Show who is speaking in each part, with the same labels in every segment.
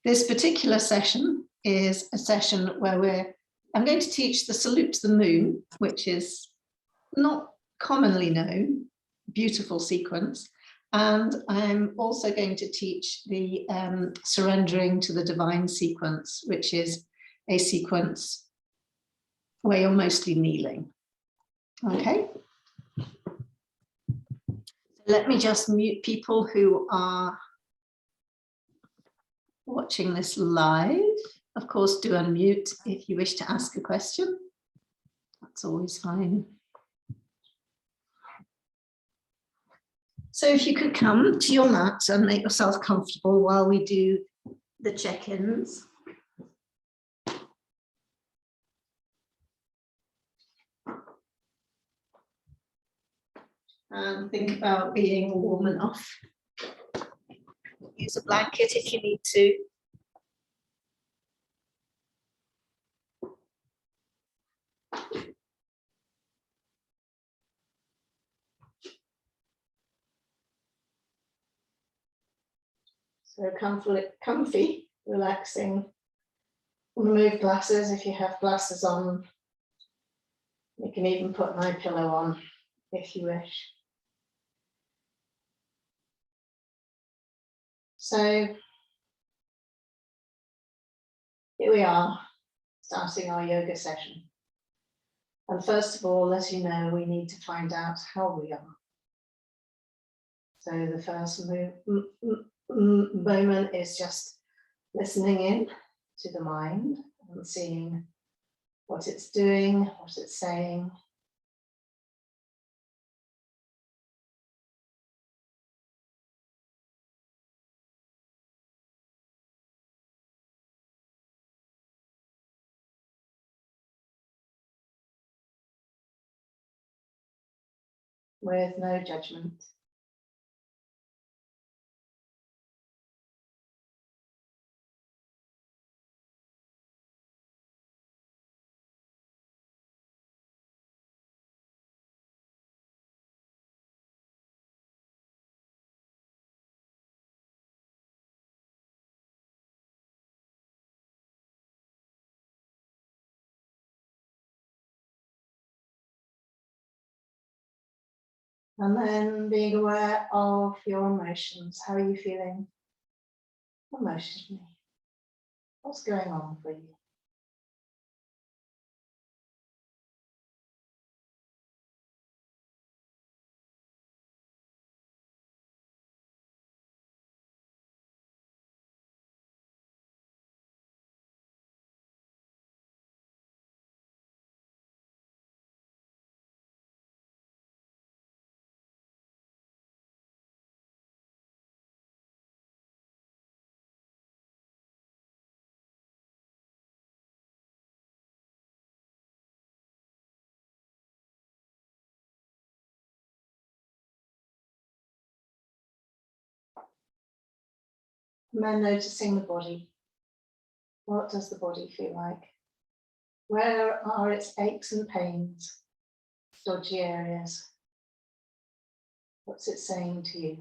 Speaker 1: This particular session is a session where I'm going to teach the salute to the moon, which is not commonly known, beautiful sequence. And I'm also going to teach the surrendering to the divine sequence, which is a sequence where you're mostly kneeling. Okay. Let me just mute people who are watching this live. Of course, do unmute if you wish to ask a question. That's always fine. So if you could come to your mat and make yourself comfortable while we do the check-ins. And think about being warm enough. Use a blanket if you need to. So comfy, relaxing. Remove glasses if you have glasses on. You can even put an eye pillow on if you wish. So here we are, starting our yoga session. And first of all, as you know, we need to find out how we are. So the first moment is just listening in to the mind and seeing what it's doing, what it's saying. With no judgment. And then being aware of your emotions. How are you feeling emotionally? What's going on for you? And then noticing the body. What does the body feel like? Where are its aches and pains, dodgy areas? What's it saying to you?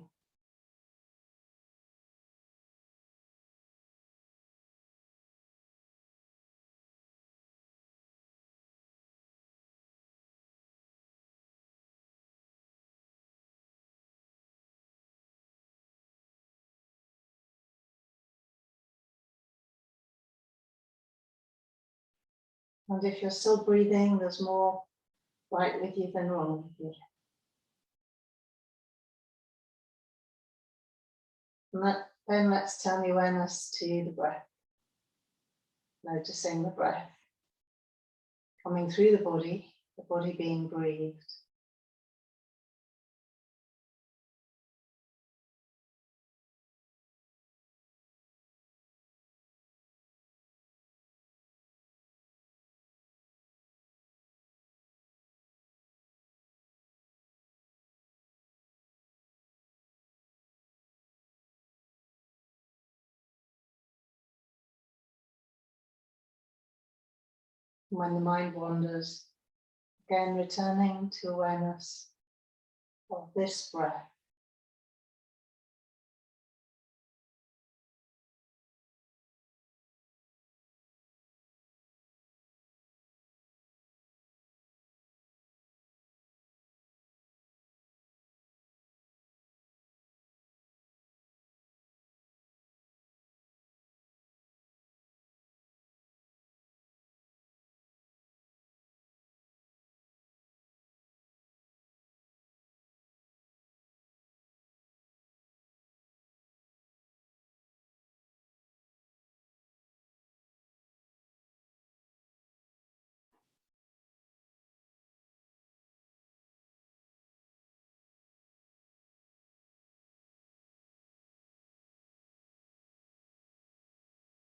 Speaker 1: And if you're still breathing, there's more right with you than wrong with you. And then let's turn the awareness to the breath. Noticing the breath coming through the body being breathed. When the mind wanders, again returning to awareness of this breath.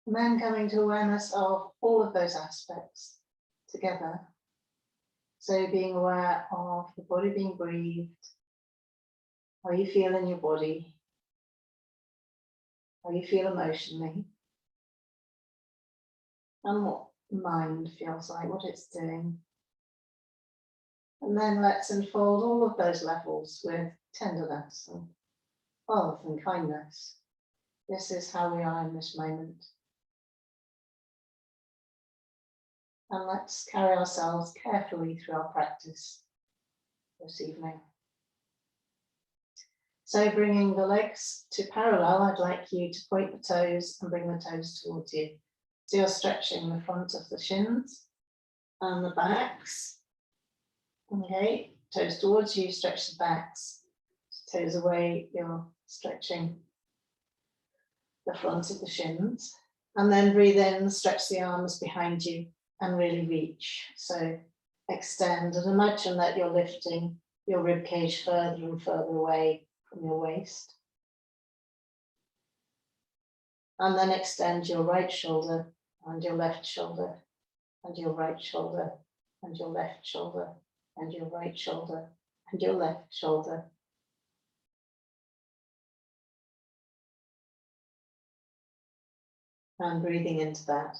Speaker 1: And then coming to awareness of all of those aspects together. So being aware of the body being breathed, how you feel in your body, how you feel emotionally, and what mind feels like, what it's doing. And then let's unfold all of those levels with tenderness and love and kindness. This is how we are in this moment. And let's carry ourselves carefully through our practice this evening. So bringing the legs to parallel, I'd like you to point the toes and bring the toes towards you. So you're stretching the front of the shins and the backs. Okay, toes towards you, stretch the backs. Toes away, you're stretching the front of the shins. And then breathe in, stretch the arms behind you and really reach. So extend and imagine that you're lifting your rib cage further and further away from your waist. And then extend your right shoulder and your left shoulder and your right shoulder and your left shoulder and your right shoulder and your left shoulder. And breathing into that.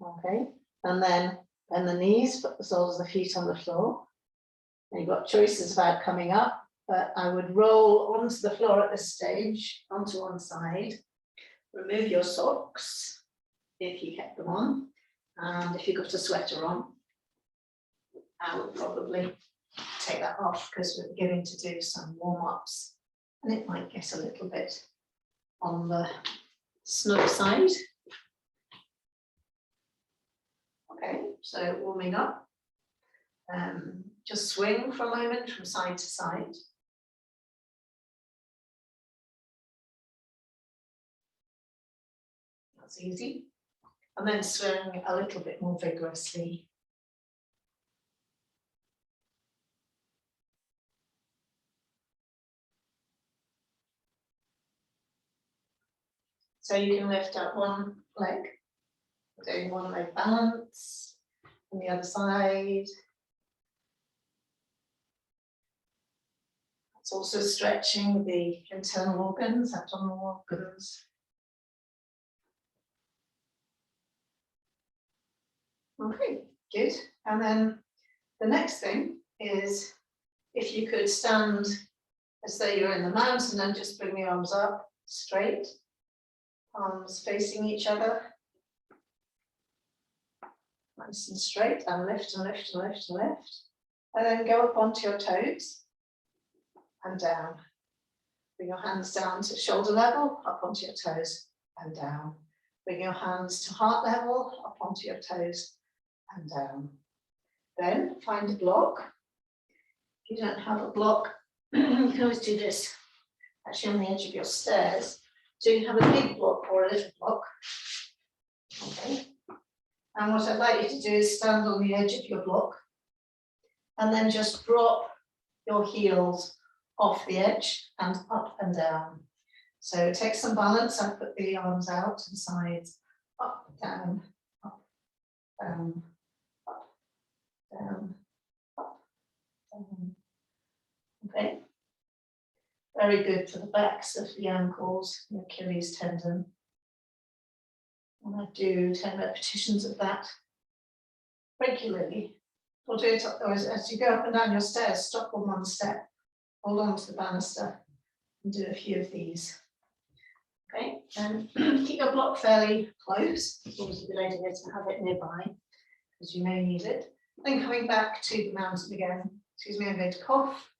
Speaker 1: Okay, and then bend the knees, put the soles of the feet on the floor. And you've got choices about coming up, but I would roll onto the floor at this stage, onto one side. Remove your socks, if you kept them on. And if you've got a sweater on, I would probably take that off because we're beginning to do some warm-ups. And it might get a little bit on the snug side. Okay, so warming up. Just swing for a moment from side to side. That's easy. And then swing a little bit more vigorously. So you can lift up one leg, doing one leg balance, and the other side. It's also stretching the internal organs, abdominal organs. Okay, good. And then the next thing is if you could stand as though you're in the mountain and just bring the arms up straight, arms facing each other. Nice and straight, and lift and lift and lift and lift. And then go up onto your toes and down. Bring your hands down to shoulder level, up onto your toes and down. Bring your hands to heart level, up onto your toes and down. Then find a block. If you don't have a block, you can always do this actually on the edge of your stairs. So you can have a big block or a little block. Okay. And what I'd like you to do is stand on the edge of your block and then just drop your heels off the edge and up and down. So take some balance and put the arms out and sides, up, down, up, down, up, down, up, down. Okay. Very good for the backs of the ankles, the Achilles tendon. And I do 10 repetitions of that regularly. We'll do it as you go up and down your stairs, stop on one step, hold on to the banister and do a few of these. Okay, and keep your block fairly close. It's always a good idea to have it nearby because you may need it. Then coming back to the mountain again. Excuse me, I'm going to cough.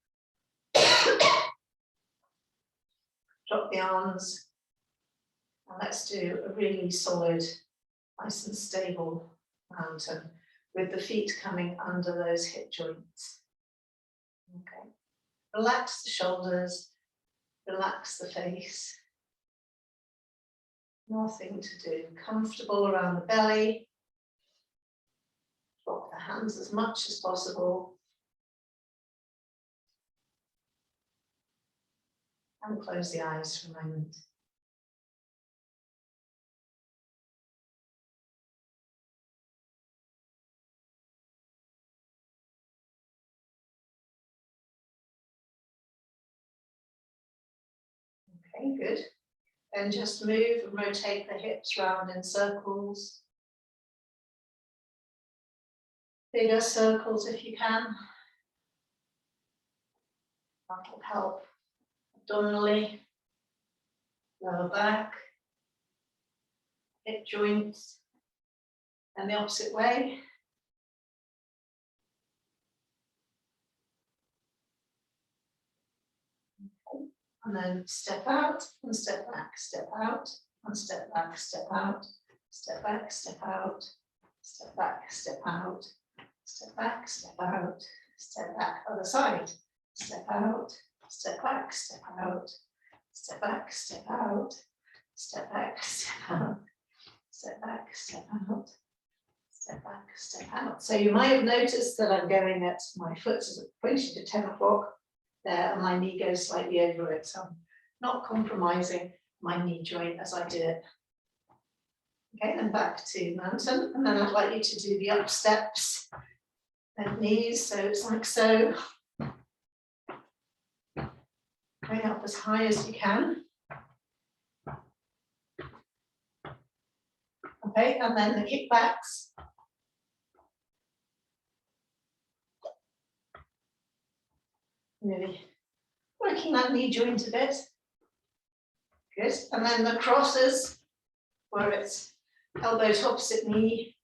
Speaker 1: Drop the arms. And let's do a really solid, nice and stable mountain with the feet coming under those hip joints. Okay. Relax the shoulders, relax the face. Nothing to do. Comfortable around the belly. Drop the hands as much as possible. And close the eyes for a moment. Okay, good. Then just move and rotate the hips round in circles. Bigger circles if you can. That'll help abdominally, lower back, hip joints, and the opposite way. Okay. And then step out and step back, step out and step back, step out, step back, step out, step back, step out, step back, step out, step back, other side, step out, step back, step out, step back, step out, step back, step out, step back, step out, step back, step out. So you might have noticed that I'm going at my foot is pointing to 10 o'clock there and my knee goes slightly over it. So I'm not compromising my knee joint as I do it. Okay, then back to mountain, and then I'd like you to do the up steps and knees, so it's like so. Going up as high as you can. Okay, and then the kickbacks. Really working that knee joint a bit. Good, and then the crosses, where it's elbow to opposite knee.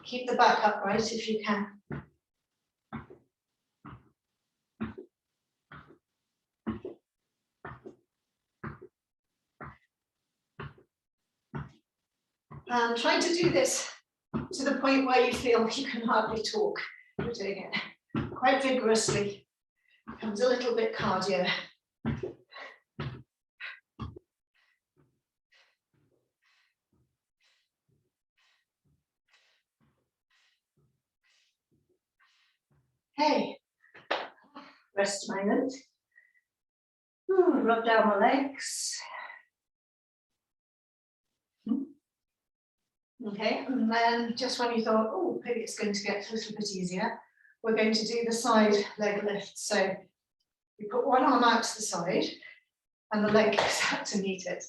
Speaker 1: Keep the back upright if you can. And try to do this to the point where you feel you can hardly talk. You're doing it quite vigorously. Becomes a little bit cardio. Okay, rest a moment. Rub down my legs. Okay, and then just when you thought, oh, maybe it's going to get a little bit easier, we're going to do the side leg lift. So you put one arm out to the side and the leg goes out to meet it.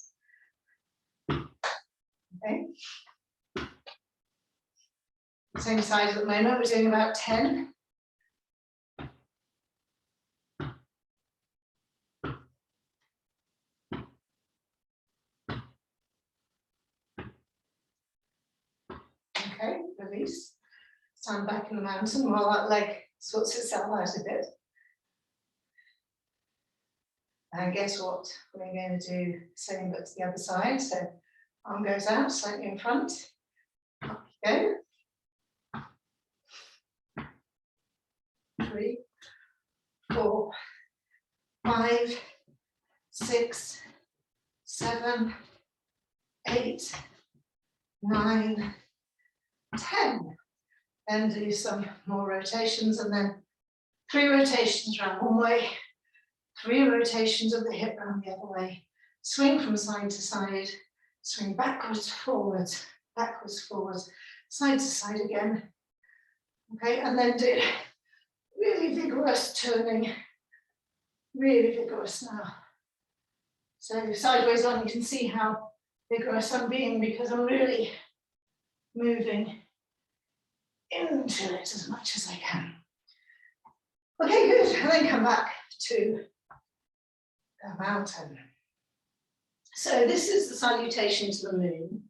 Speaker 1: Okay. Same side at the moment, we're doing about 10. Okay, release. Stand back in the mountain while that leg sorts itself out a bit. And guess what? We're going to do the same but to the other side. So arm goes out slightly in front. Up you go. 3, 4, 5, 6, 7, 8, 9, 10. Then do some more rotations and then 3 rotations around one way, 3 rotations of the hip round the other way. Swing from side to side, swing backwards, forwards, side to side again. Okay, and then do really vigorous turning, really vigorous now. So sideways on, you can see how vigorous I'm being because I'm really moving into it as much as I can. Okay, good. And then come back to the mountain. So this is the salutation to the moon.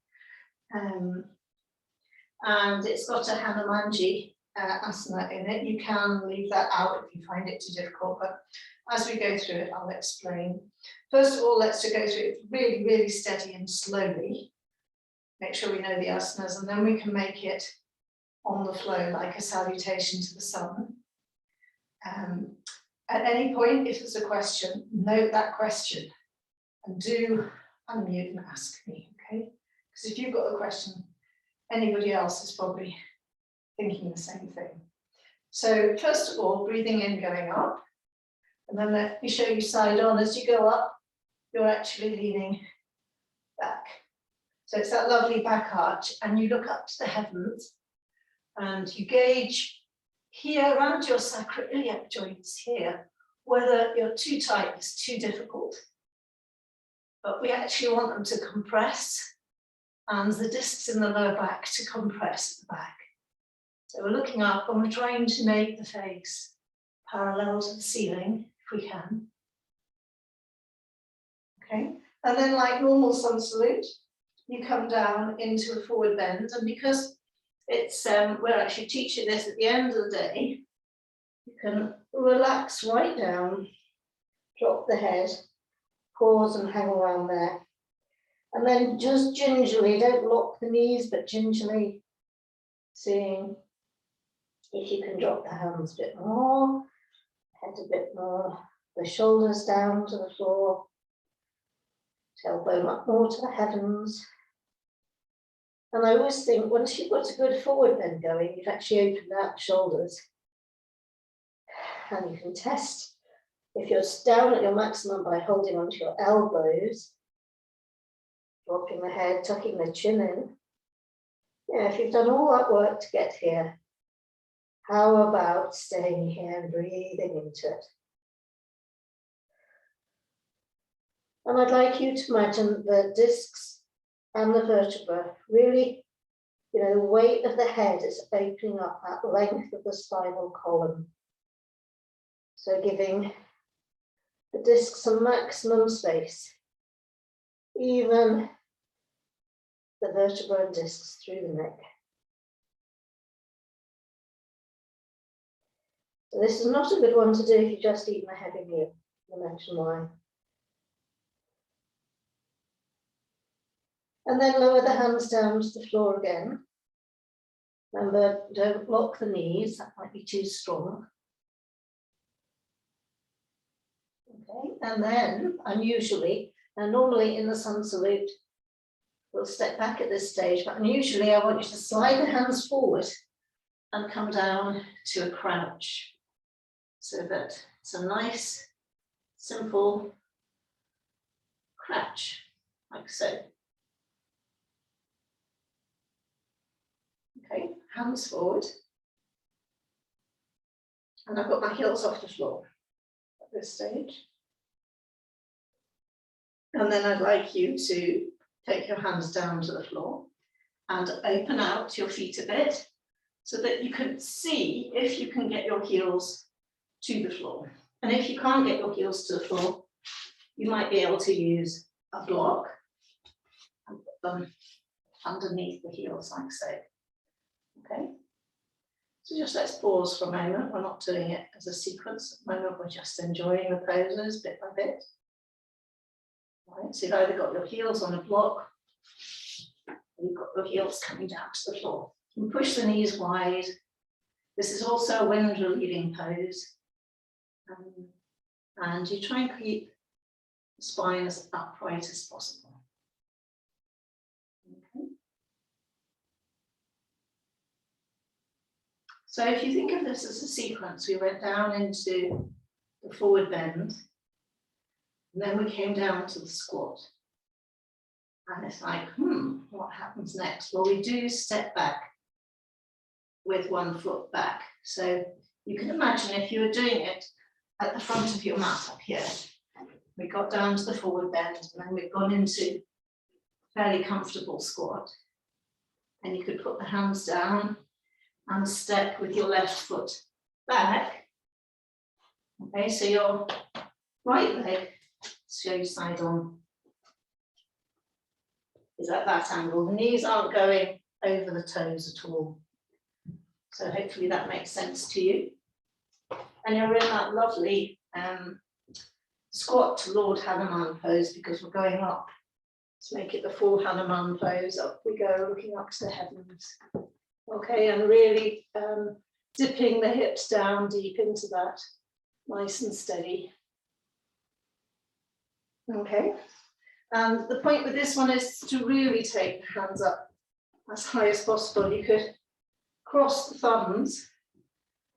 Speaker 1: And it's got a Hanumanji asana in it. You can leave that out if you find it too difficult, but as we go through it, I'll explain. First of all, let's go through it really, really steady and slowly. Make sure we know the asanas, and then we can make it on the flow, like a salutation to the sun. At any point, if there's a question, note that question and do unmute and ask me, okay? Because if you've got a question, anybody else is probably thinking the same thing. So first of all, breathing in, going up, and then let me show you side on as you go up, you're actually leaning back. So it's that lovely back arch, and you look up to the heavens and you gauge here around your sacroiliac joints here, whether you're too tight is too difficult. But we actually want them to compress, and the discs in the lower back to compress the back. So we're looking up and we're trying to make the face parallel to the ceiling, if we can. Okay, and then like normal sun salute, you come down into a forward bend, and because it's we're actually teaching this at the end of the day, you can relax right down, drop the head, pause and hang around there. And then just gingerly, don't lock the knees, but gingerly seeing if you can drop the hands a bit more, head a bit more, the shoulders down to the floor, tailbone up more to the heavens. And I always think once you've got a good forward bend going, you've actually opened out the shoulders. And you can test if you're down at your maximum by holding onto your elbows, dropping the head, tucking the chin in. Yeah, if you've done all that work to get here, how about staying here and breathing into it? And I'd like you to imagine the discs and the vertebra really, the weight of the head is opening up that length of the spinal column. So giving the discs some maximum space, even the vertebra and discs through the neck. So this is not a good one to do if you've just eaten a heavy meal. I'll mention why. And then lower the hands down to the floor again. Remember, don't lock the knees, that might be too strong. Okay, and then unusually, and normally in the sun salute, we'll step back at this stage, but unusually I want you to slide the hands forward and come down to a crouch, so that it's a nice, simple crouch, like so. Okay, hands forward. And I've got my heels off the floor at this stage. And then I'd like you to take your hands down to the floor and open out your feet a bit so that you can see if you can get your heels to the floor. And if you can't get your heels to the floor, you might be able to use a block and put them underneath the heels like so. Okay, so just let's pause for a moment. We're not doing it as a sequence at the moment, we're just enjoying the poses bit by bit. Right, so you've either got your heels on a block, or you've got your heels coming down to the floor. You can push the knees wide. This is also a wind relieving pose. And you try and keep the spine as upright as possible. Okay. So if you think of this as a sequence, we went down into the forward bend, and then we came down to the squat. And it's like, what happens next? Well, we do step back with one foot back. So you can imagine if you were doing it at the front of your mat up here, we got down to the forward bend, and then we've gone into fairly comfortable squat. And you could put the hands down and step with your left foot back. Okay, so your right leg, show you side on, is at that angle. The knees aren't going over the toes at all. So hopefully that makes sense to you. And you're in that lovely squat to Lord Hanuman pose, because we're going up to make it the full Hanuman pose. Up we go, looking up to the heavens. Okay, and really dipping the hips down deep into that, nice and steady. Okay, and the point with this one is to really take the hands up as high as possible. You could cross the thumbs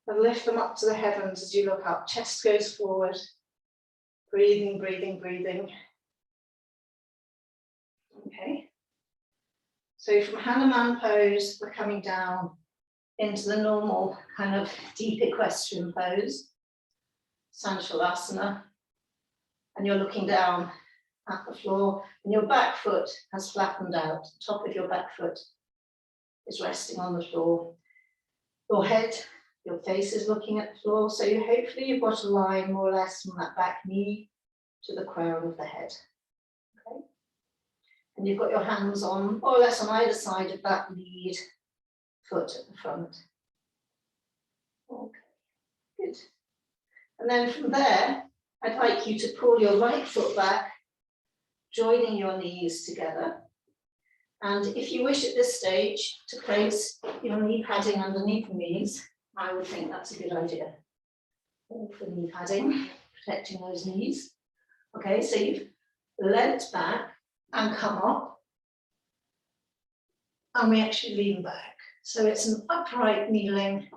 Speaker 1: and lift them up to the heavens as you look up. Chest goes forward, breathing, breathing, breathing. Okay. So from Hanuman pose, we're coming down into the normal kind of deep equestrian pose, Sancholasana, and you're looking down at the floor, and your back foot has flattened out. The top of your back foot is resting on the floor. Your head, your face is looking at the floor, so hopefully you've got a line more or less from that back knee to the crown of the head. Okay. And you've got your hands on, more or less on either side of that lead foot at the front. Okay, good. And then from there, I'd like you to pull your right foot back, joining your knees together. And if you wish at this stage to place your knee padding underneath the knees, I would think that's a good idea. All for knee padding, protecting those knees. Okay, so you've leant back and come up, and we actually lean back. So it's an upright kneeling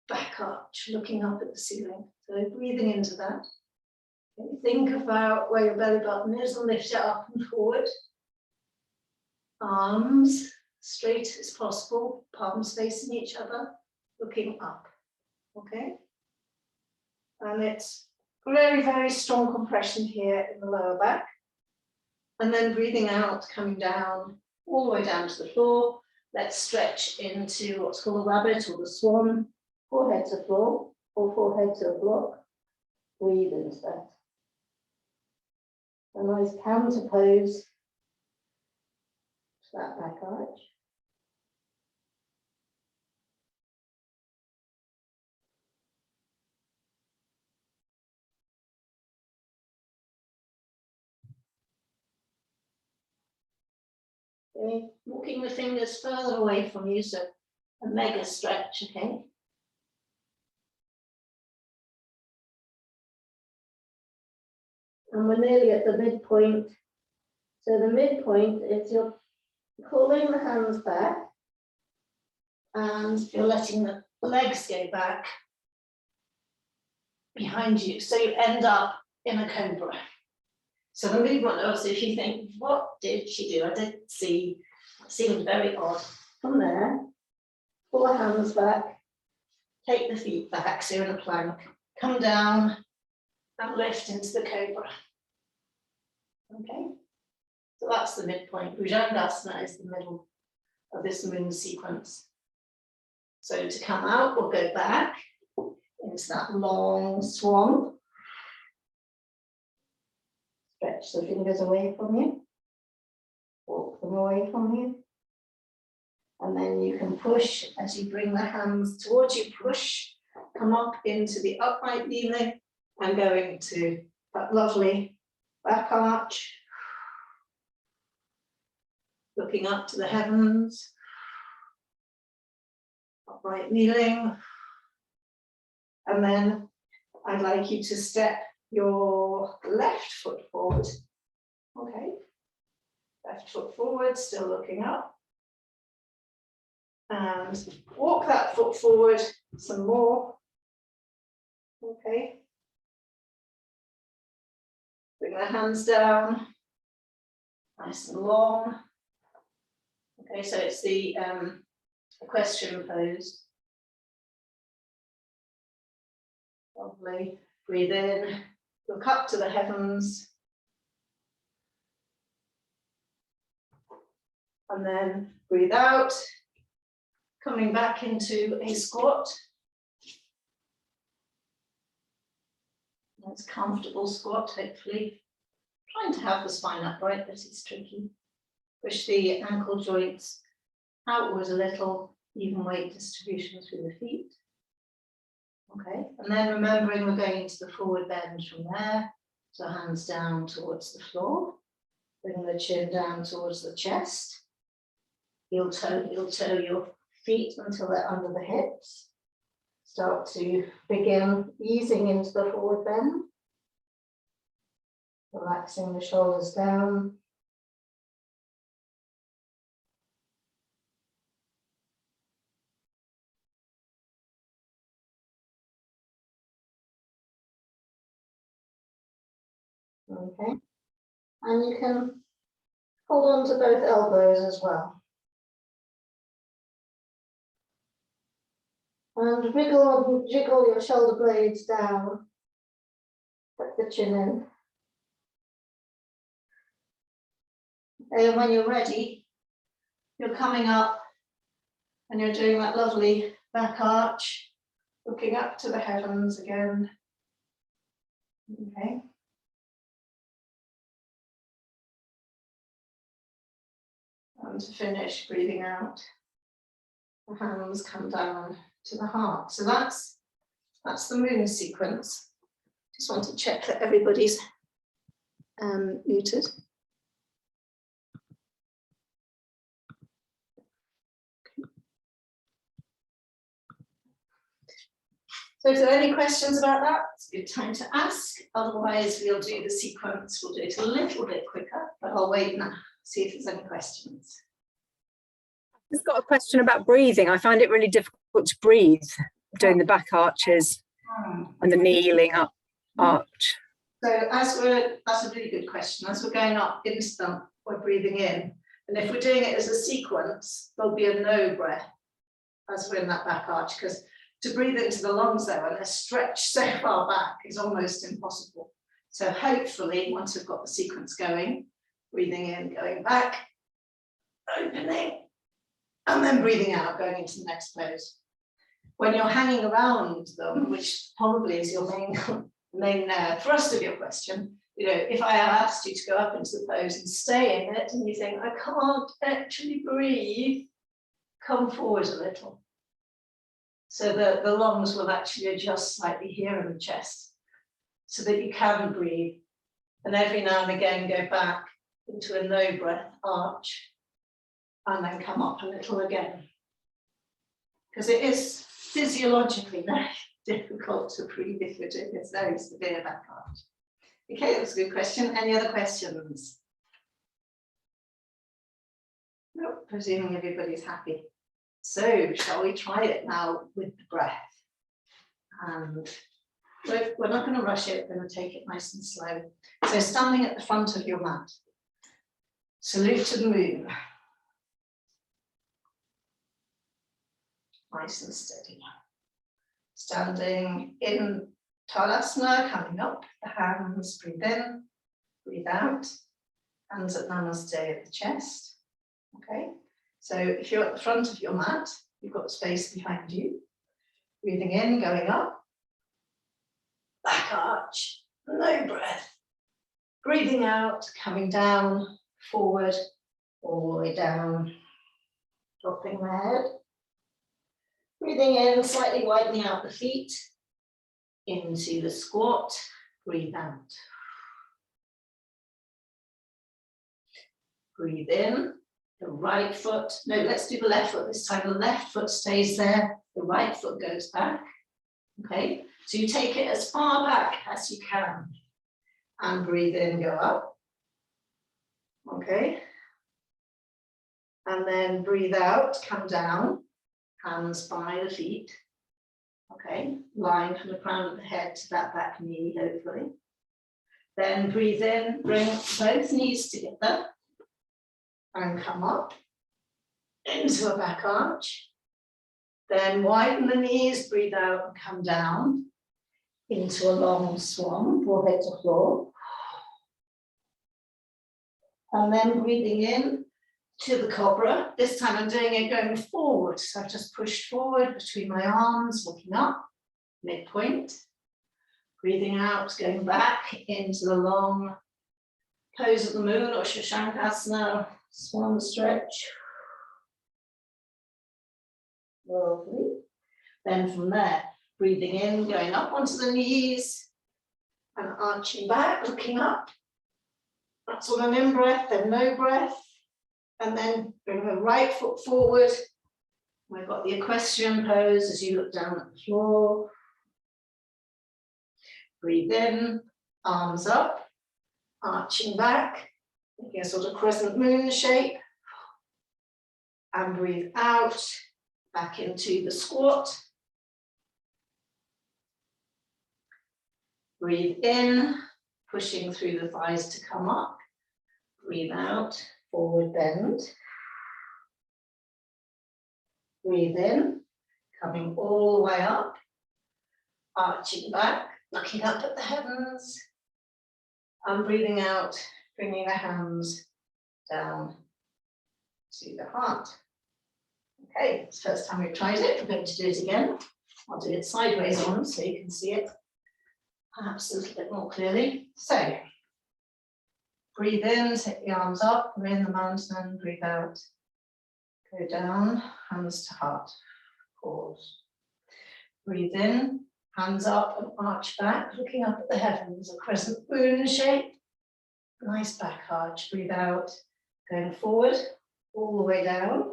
Speaker 1: back arch, looking up at the ceiling. So breathing into that. Okay, think about where your belly button is and lift it up and forward. Arms straight as possible, palms facing each other, looking up. Okay? And it's very, very strong compression here in the lower back. And then breathing out, coming down, all the way down to the floor. Let's stretch into what's called a rabbit or the swan, forehead to floor, or forehead to a block. Breathe into that. A nice counter pose to that back arch. Okay, walking the fingers further away from you, so a mega stretch, okay? And we're nearly at the midpoint. So the midpoint is you're pulling the hands back and you're letting the legs go back behind you. So you end up in a cobra. So the movement also, if you think, what did she do? I did see, it seemed very odd. From there, pull the hands back, take the feet back, so you're in a plank, come down and lift into the cobra. Okay, so that's the midpoint. Bhujangasana is the middle of this moon sequence. So to come out, we'll go back into that long swan. Stretch the fingers away from you, walk them away from you. And then you can push as you bring the hands towards you, push, come up into the upright kneeling and go into that lovely back arch, looking up to the heavens, upright kneeling. And then I'd like you to step your left foot forward. Okay, left foot forward, still looking up. And walk that foot forward some more. Okay. Bring the hands down, nice and long. Okay, so it's the equestrian pose. Lovely. Breathe in, look up to the heavens. And then breathe out, coming back into a squat. Nice comfortable squat, hopefully. Trying to have the spine upright, but it's tricky. Push the ankle joints outward a little, even weight distribution through the feet. Okay, and then remembering we're going into the forward bend from there. So hands down towards the floor. Bring the chin down towards the chest. Heel toe your feet until they're under the hips. Start to begin easing into the forward bend. Relaxing the shoulders down. Okay, and you can Hold on to both elbows as well. And wiggle and jiggle your shoulder blades down. Tuck the chin in. And when you're ready, you're coming up and you're doing that lovely back arch, looking up to the heavens again. Okay. And to finish, breathing out, the hands come down to the heart. So that's the moon sequence. Just want to check that everybody's muted. So if there are any questions about that, it's a good time to ask. Otherwise, we'll do the sequence. We'll do it a little bit quicker, but I'll wait now, see if there's any questions.
Speaker 2: I've just got a question about breathing. I find it really difficult to breathe doing the back arches and the kneeling up arch.
Speaker 1: So that's a really good question. As we're going up in stump, we're breathing in. And if we're doing it as a sequence, there'll be a no breath as we're in that back arch, because to breathe into the lungs there when they're stretched so far back is almost impossible. So hopefully, once we've got the sequence going, breathing in, going back, opening, and then breathing out, going into the next pose. When you're hanging around them, which probably is your main thrust of your question, you know, if I asked you to go up into the pose and stay in it, and you think, I can't actually breathe, come forward a little. So that the lungs will actually adjust slightly here in the chest so that you can breathe. And every now and again, go back into a no breath arch and then come up a little again. Because it is physiologically very difficult to breathe if you're doing this very severe back arch. Okay, that was a good question. Any other questions? Nope, presuming everybody's happy. So shall we try it now with the breath? And we're not going to rush it, we're going to take it nice and slow. So standing at the front of your mat, salute to the moon. Nice and steady. Standing in Sancholasana, coming up, the hands, breathe in, breathe out, hands at Namaste at the chest. Okay. So if you're at the front of your mat, you've got space behind you. Breathing in, going up. Back arch, no breath. Breathing out, coming down, forward, all the way down. Dropping the head. Breathing in, slightly widening out the feet. Into the squat, breathe out. Breathe in. The right foot, no, let's do the left foot this time. The left foot stays there, the right foot goes back. Okay, so you take it as far back as you can and breathe in, go up. Okay, and then breathe out, come down, hands by the feet. Okay, line from the crown of the head to that back knee, hopefully. Then breathe in, bring both knees together. And come up into a back arch. Then widen the knees, breathe out and come down into a long swan, forehead to floor. And then breathing in to the cobra. This time I'm doing it going forward. So I've just pushed forward between my arms, looking up, midpoint. Breathing out, going back into the long pose of the moon or Sancholasana. Swan stretch. Lovely. Then from there, breathing in, going up onto the knees and arching back, looking up. That's on an in breath, then no breath. And then bring the right foot forward. We've got the equestrian pose as you look down at the floor. Breathe in, arms up, arching back. Making a sort of crescent moon shape. And breathe out, back into the squat. Breathe in, pushing through the thighs to come up. Breathe out, forward bend. Breathe in, coming all the way up, arching back, looking up at the heavens, and breathing out, bringing the hands down to the heart. Okay, it's the first time we've tried it. We're going to do it again. I'll do it sideways on so you can see it perhaps a little bit more clearly. So, breathe in, take the arms up, we're in the mountain, breathe out. Go down, hands to heart, pause. Breathe in, hands up and arch back, looking up at the heavens, a crescent moon shape. Nice back arch, breathe out, going forward, all the way down.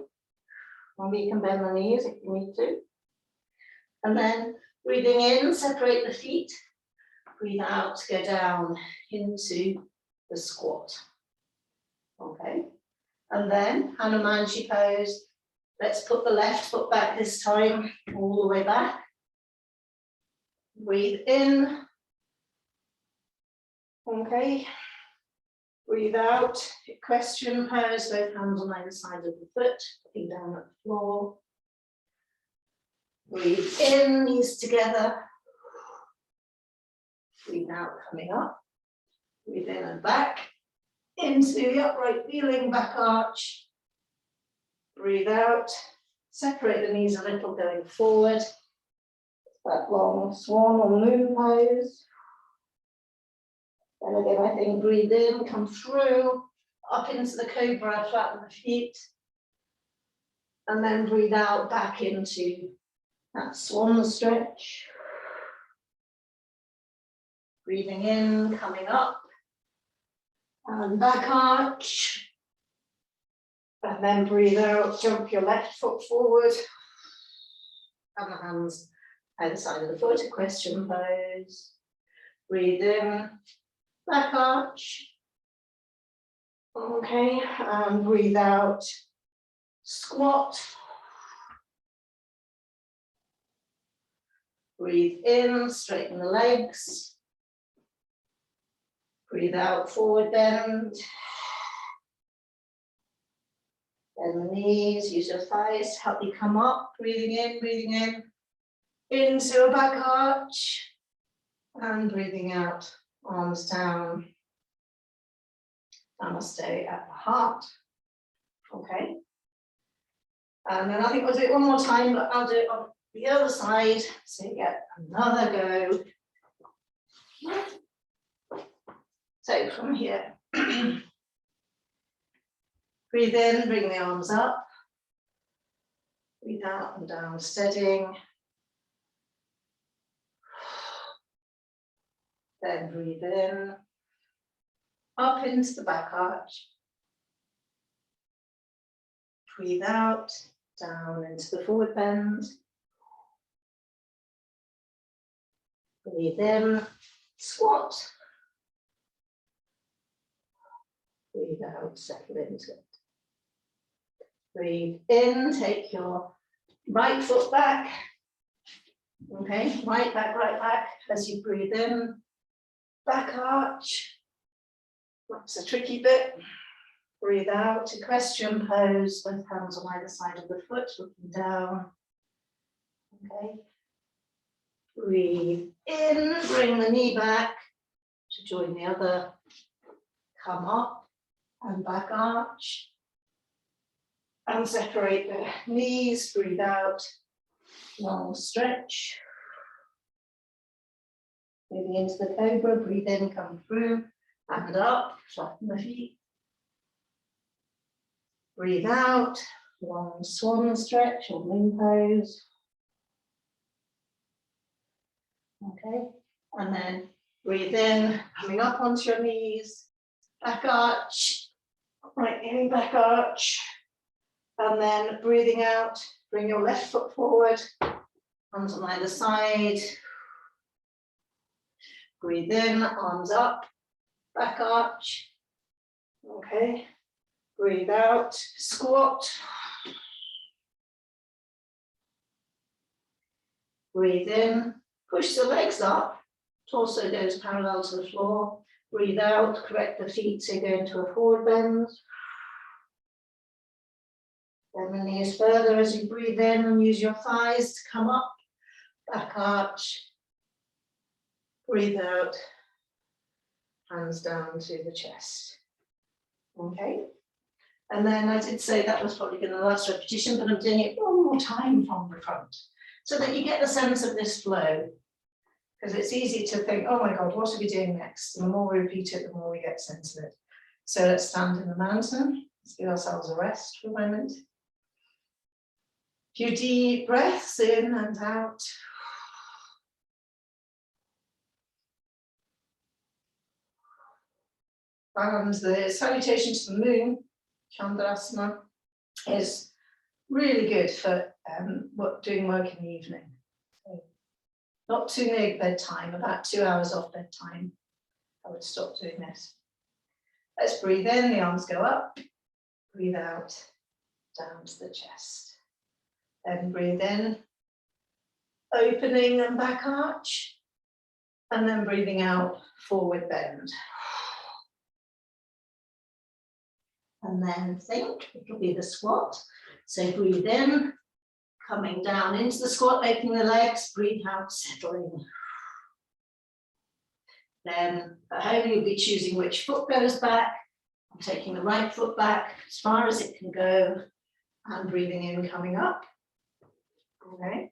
Speaker 1: Maybe you can bend the knees if you need to. And then breathing in, separate the feet. Breathe out, go down into the squat. Okay. And then Hanumanji pose. Let's put the left foot back this time, all the way back. Breathe in. Okay. Breathe out, equestrian pose, both hands on either side of the foot, looking down at the floor. Breathe in, knees together. Breathe out, coming up. Breathe in and back. Into the upright kneeling back arch. Breathe out, separate the knees a little, going forward. That long swan or moon pose. And again, I think breathe in, come through, up into the cobra, flatten the feet. And then breathe out, back into that swan stretch. Breathing in, coming up. And back arch. And then breathe out, jump your left foot forward. And the hands either side of the foot, equestrian pose. Breathe in, back arch. Okay, and breathe out, squat. Breathe in, straighten the legs. Breathe out, forward bend. Bend the knees, use your thighs to help you come up. Breathing in, into a back arch. And breathing out, arms down. Namaste at the heart. Okay. And then I think we'll do it one more time, but I'll do it on the other side. So you get another go. So from here, breathe in, bring the arms up. Breathe out and down, steadying. Then breathe in, up into the back arch. Breathe out, down into the forward bend. Breathe in, squat. Breathe out, settle into it. Breathe in, take your right foot back. Okay, right back as you breathe in. Back arch. That's a tricky bit. Breathe out, equestrian pose, both hands on either side of the foot, looking down. Okay. Breathe in, bring the knee back to join the other. Come up and back arch. And separate the knees, breathe out, long stretch. Moving into the cobra, breathe in, come through, and up, flatten the feet. Breathe out, long swan stretch or moon pose. Okay, and then breathe in, coming up onto your knees, back arch, right knee, back arch. And then breathing out, bring your left foot forward, hands on either side. Breathe in, arms up, back arch. Okay. Breathe out, squat. Breathe in, push the legs up, torso goes parallel to the floor. Breathe out, correct the feet, so go into a forward bend. Bend the knees further as you breathe in and use your thighs to come up, back arch. Breathe out, hands down to the chest. Okay. And then I did say that was probably going to the last repetition, but I'm doing it one more time from the front so that you get the sense of this flow. Because it's easy to think, oh my God, what are we doing next? And the more we repeat it, the more we get sense of it. So let's stand in the mountain. Let's give ourselves a rest for a moment. A few deep breaths in and out. And the salutation to the moon, Chandrasana, is really good for doing work in the evening. So not too near bedtime, about 2 hours off bedtime, I would stop doing this. Let's breathe in, the arms go up, breathe out, down to the chest. Then breathe in, opening and back arch, and then breathing out, forward bend. And then think, it'll be the squat. So breathe in, coming down into the squat, opening the legs, breathe out, settling. Then at home you'll be choosing which foot goes back. I'm taking the right foot back as far as it can go and breathing in, coming up. Okay.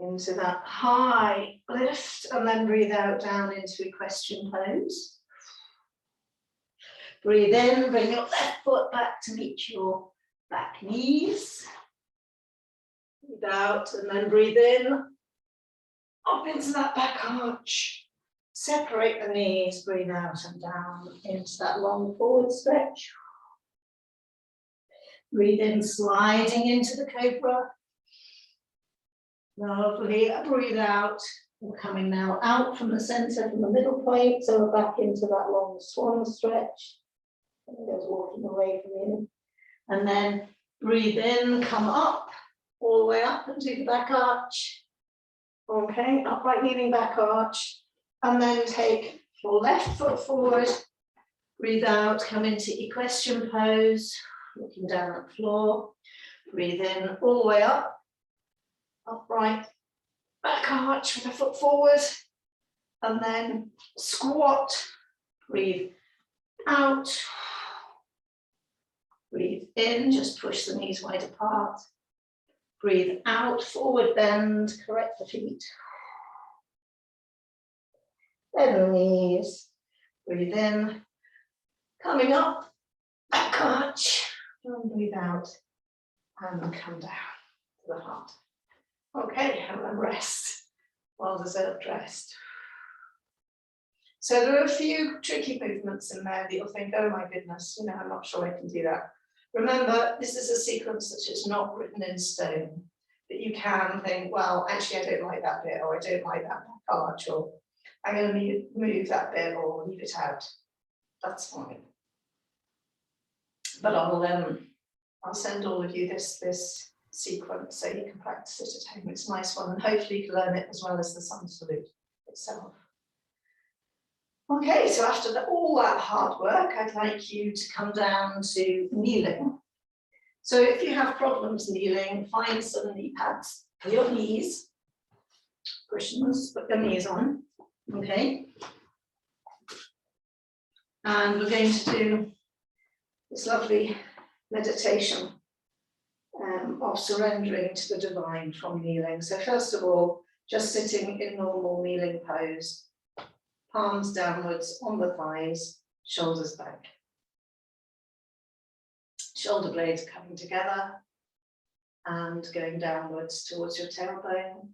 Speaker 1: Into that high lift and then breathe out down into equestrian pose. Breathe in, bring your left foot back to meet your back knees. Breathe out and then breathe in, up into that back arch. Separate the knees, breathe out and down into that long forward stretch. Breathe in, sliding into the cobra. Lovely, breathe out. We're coming now out from the center, from the middle point, so we're back into that long swan stretch. And goes walking away from you. And then breathe in, come up, all the way up and do the back arch. Okay, upright kneeling back arch. And then take your left foot forward, breathe out, come into equestrian pose, looking down at the floor. Breathe in, all the way up, upright, back arch with a foot forward. And then squat, breathe out. Breathe in, just push the knees wide apart. Breathe out, forward bend, correct the feet. Bend the knees. Breathe in, coming up, back arch. And breathe out and come down to the heart. Okay, and then rest. Well deserved rest. So there are a few tricky movements in there that you'll think, oh my goodness, I'm not sure I can do that. Remember, this is a sequence that is not written in stone, but you can think, well, actually, I don't like that bit, or I don't like that back arch, or I'm going to move that bit or leave it out. That's fine. But I'll send all of you this sequence so you can practice it at home. It's a nice one, and hopefully you can learn it as well as the sun salute itself. Okay, so after all that hard work, I'd like you to come down to kneeling. So if you have problems kneeling, find some knee pads for your knees. Cushions, put your knees on, okay? And we're going to do this lovely meditation of surrendering to the divine from kneeling. So first of all, just sitting in normal kneeling pose. Palms downwards on the thighs, shoulders back. Shoulder blades coming together and going downwards towards your tailbone.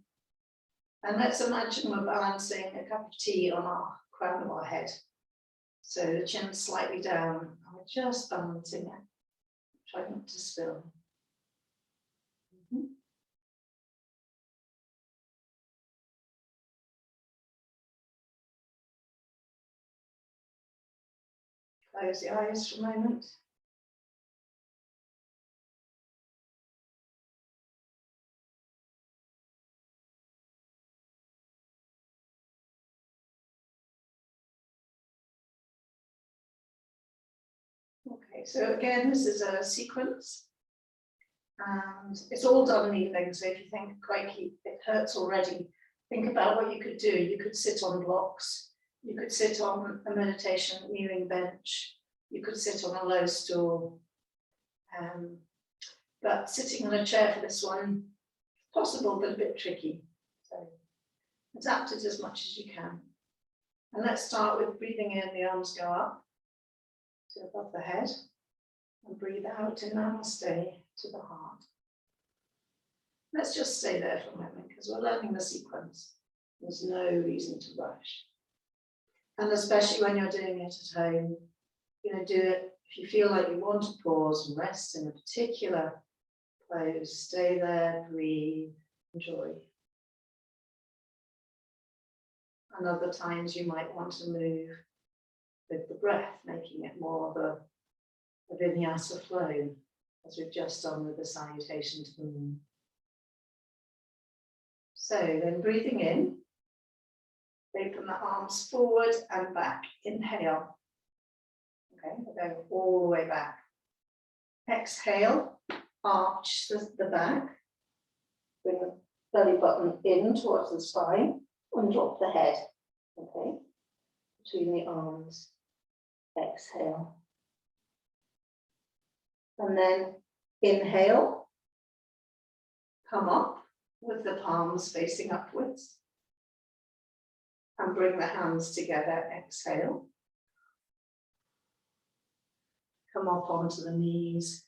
Speaker 1: And let's imagine we're balancing a cup of tea on our crown of our head. So the chin slightly down, and we're just balancing it. Try not to spill. Close the eyes for a moment. Okay, Okay, so again, this is a sequence. And it's all done kneeling. So if you think, crikey, it hurts already, think about what you could do. You could sit on blocks. You could sit on a meditation kneeling bench. You could sit on a low stool. But sitting on a chair for this one, possible, but a bit tricky. So adapt it as much as you can. And let's start with breathing in, the arms go up to above the head. And breathe out in Namaste to the heart. Let's just stay there for a moment because we're learning the sequence. There's no reason to rush. And especially when you're doing it at home, do it if you feel like you want to pause and rest in a particular pose. Stay there, breathe, enjoy. And other times you might want to move with the breath, making it more of a vinyasa flow, as we've just done with the salutation to the moon. So then breathing in, open the arms forward and back. Inhale. Okay, we're going all the way back. Exhale, arch the back. Bring the belly button in towards the spine and drop the head. Okay, between the arms. Exhale. And then inhale, come up with the palms facing upwards and bring the hands together. Exhale. Come up onto the knees.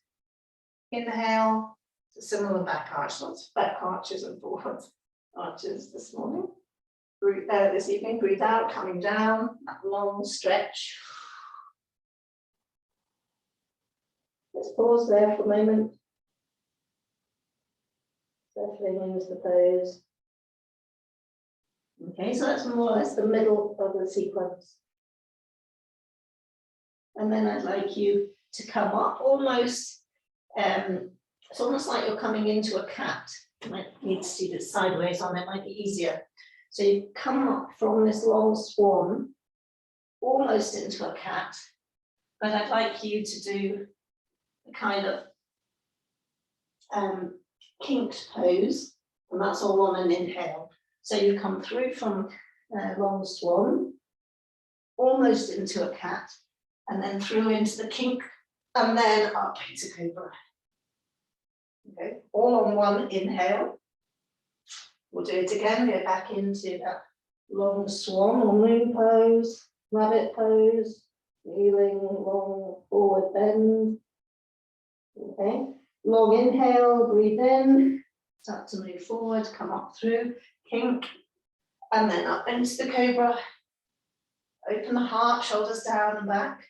Speaker 1: Inhale, similar back arch, lots of back arches and forward arches this morning. This evening, breathe out, coming down, that long stretch. Let's pause there for a moment. Settling into the pose. Okay, so that's more or less the middle of the sequence. And then I'd like you to come up almost, it's almost like you're coming into a cat. You might need to see this sideways on it, might be easier. So you come up from this long swan, almost into a cat, but I'd like you to do a kind of kinked pose, and that's all on an inhale. So you come through from long swan, almost into a cat, and then through into the kink, and then up into cobra. Okay, all on one inhale. We'll do it again, go back into that long swan or moon pose, rabbit pose, kneeling, long forward bend. Okay, long inhale, breathe in, start to move forward, come up through, kink, and then up into the cobra. Open the heart, shoulders down and back,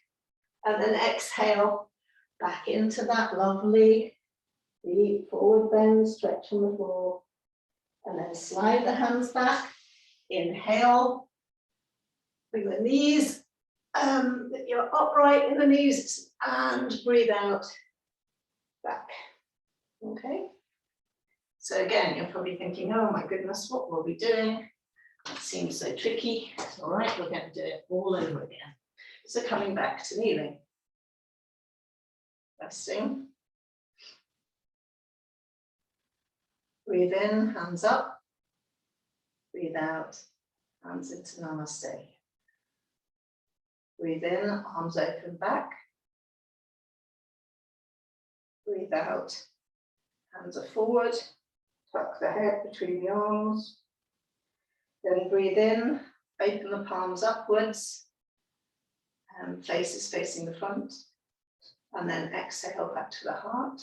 Speaker 1: and then exhale, back into that lovely deep forward bend, stretch on the floor, and then slide the hands back, inhale, bring the knees, you're upright in the knees, and breathe out, back. Okay, so again, you're probably thinking, oh my goodness, what were we doing? That seems so tricky. It's all right, we're going to do it all over again. So coming back to kneeling. Resting. Breathe in, hands up. Breathe out, hands into Namaste. Breathe in, arms open back. Breathe out, hands are forward. Tuck the head between the arms. Then breathe in, open the palms upwards. Face is facing the front. And then exhale back to the heart.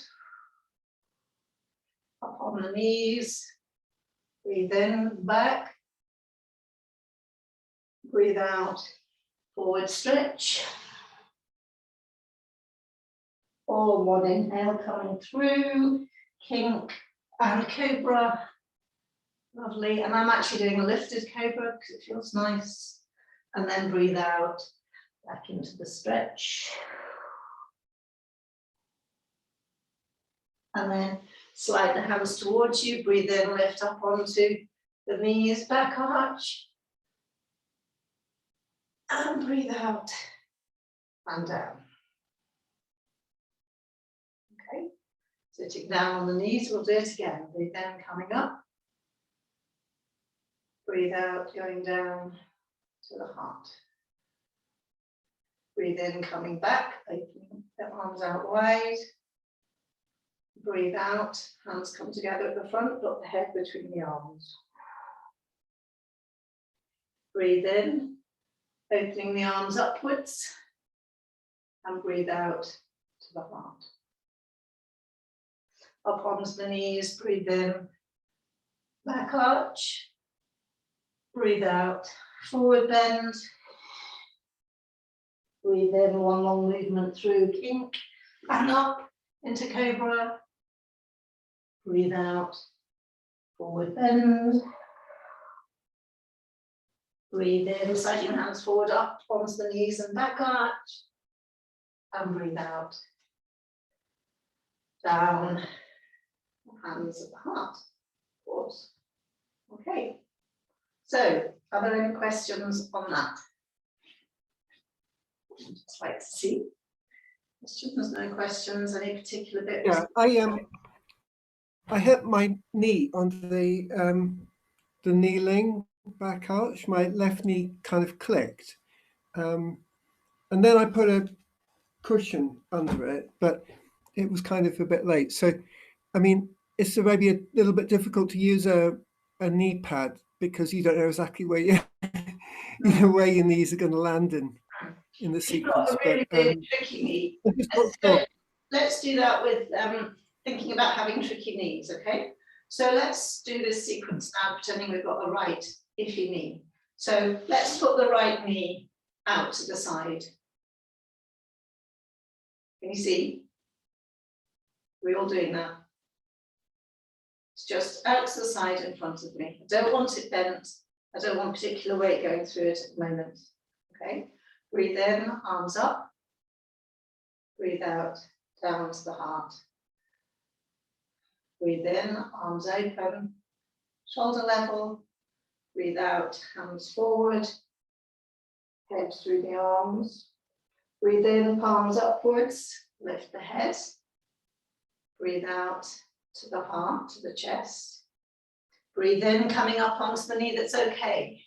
Speaker 1: Up on the knees. Breathe in, back. Breathe out, forward stretch. All in one inhale coming through, kink and cobra. Lovely, and I'm actually doing a lifted cobra because it feels nice. And then breathe out, back into the stretch. And then slide the hands towards you, breathe in, lift up onto the knees, back arch. And breathe out and down. Sitting down on the knees, we'll do it again. Breathe in, coming up. Breathe out, going down to the heart. Breathe in, coming back, opening the arms out wide. Breathe out, hands come together at the front, drop the head between the arms. Breathe in, opening the arms upwards, and breathe out to the heart. Up onto the knees, breathe in, back arch. Breathe out, forward bend. Breathe in, one long movement through kink and up into cobra. Breathe out, forward bend. Breathe in, slide your hands forward up onto the knees and back arch. And breathe out, down, hands at the heart, of course. Okay, so are there any questions on that? I'd just like to see. Questions, no questions, any particular bits?
Speaker 3: Yeah, I hit my knee on the kneeling back arch. My left knee kind of clicked, and then I put a cushion under it, but it was kind of a bit late. So, I mean, it's maybe a little bit difficult to use a knee pad because you don't know exactly where where your knees are going to land in the sequence.
Speaker 1: Really tricky knee. Let's do that with thinking about having tricky knees, okay? So let's do this sequence now, pretending we've got the right iffy knee. So let's put the right knee out to the side. Can you see? We're all doing that. It's just out to the side in front of me. I don't want it bent. I don't want particular weight going through it at the moment. Okay, breathe in, arms up. Breathe out, down to the heart. Breathe in, arms open, shoulder level. Breathe out, hands forward, head through the arms. Breathe in, palms upwards, lift the head. Breathe out to the heart, to the chest. Breathe in, coming up onto the knee that's okay.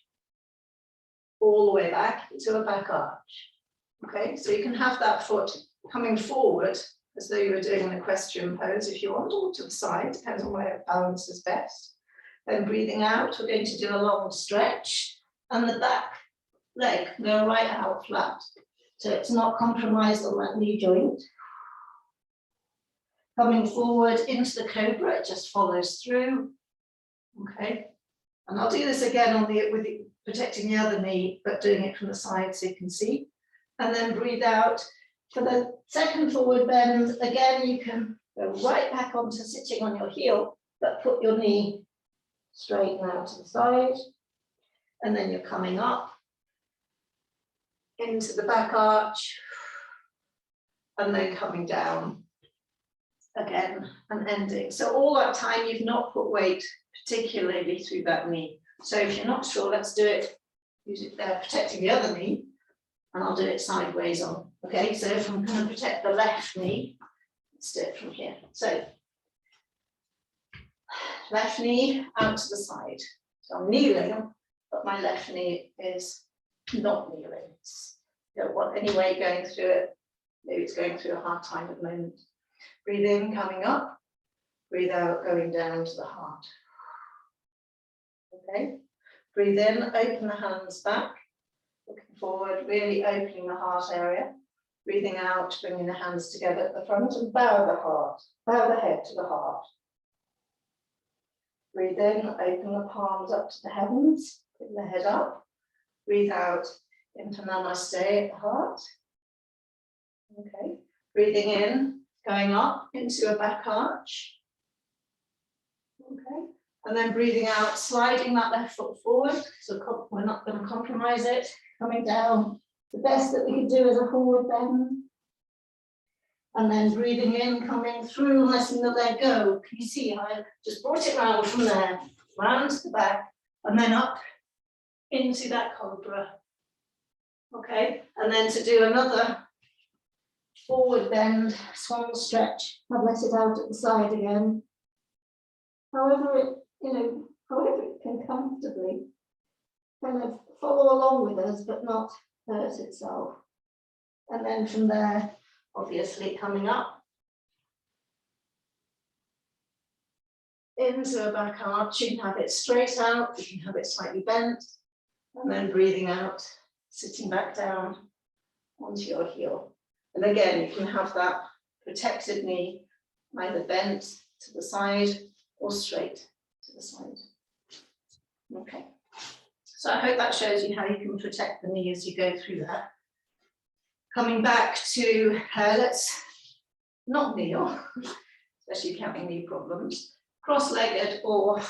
Speaker 1: All the way back to a back arch. Okay, so you can have that foot coming forward as though you were doing an equestrian pose if you want, or to the side, depends on where balance is best. Then breathing out, we're going to do a long stretch and the back leg go right out flat. So it's not compromised on that knee joint. Coming forward into the cobra, it just follows through. Okay, and I'll do this again on protecting the other knee, but doing it from the side so you can see. And then breathe out. For the second forward bend, again, you can go right back onto sitting on your heel, but put your knee straight now to the side. And then you're coming up into the back arch, and then coming down again and ending. So all that time you've not put weight particularly through that knee. So if you're not sure, let's do it, use it there, protecting the other knee, and I'll do it sideways on. Okay, so if I'm going to protect the left knee, let's do it from here. So left knee out to the side. So I'm kneeling, but my left knee is not kneeling. Don't want any weight going through it. Maybe it's going through a hard time at the moment. Breathe in, coming up. Breathe out, going down to the heart. Okay. Breathe in, open the hands back. Looking forward, really opening the heart area. Breathing out, bringing the hands together at the front and bow the heart. Bow the head to the heart. Breathe in, open the palms up to the heavens. Bring the head up. Breathe out into Namaste at the heart. Okay. Breathing in, going up into a back arch. Okay. And then breathing out, sliding that left foot forward. So we're not going to compromise it. Coming down. The best that we can do is a forward bend. And then breathing in, coming through, letting the leg go. Can you see how I just brought it round from there, round to the back, and then up into that cobra. Okay, and then to do another forward bend, swan stretch. I've let it out at the side again. However it, however it can comfortably kind of follow along with us, but not hurt itself. And then from there, obviously coming up into a back arch. You can have it straight out, you can have it slightly bent, and then breathing out, sitting back down onto your heel. And again, you can have that protected knee either bent to the side or straight to the side. Okay, so I hope that shows you how you can protect the knee as you go through that. Coming back to, let's not kneel, especially if you're having knee problems, cross-legged or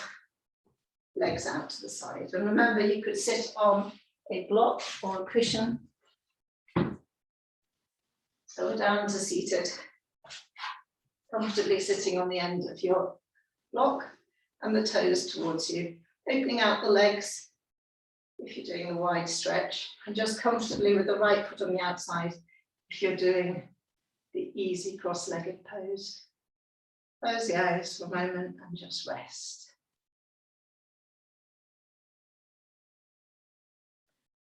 Speaker 1: legs out to the side. And remember, you could sit on a block or a cushion. So we're down to seated, comfortably sitting on the end of your block and the toes towards you, opening out the legs if you're doing a wide stretch, and just comfortably with the right foot on the outside if you're doing the easy cross-legged pose. Close the eyes for a moment and just rest.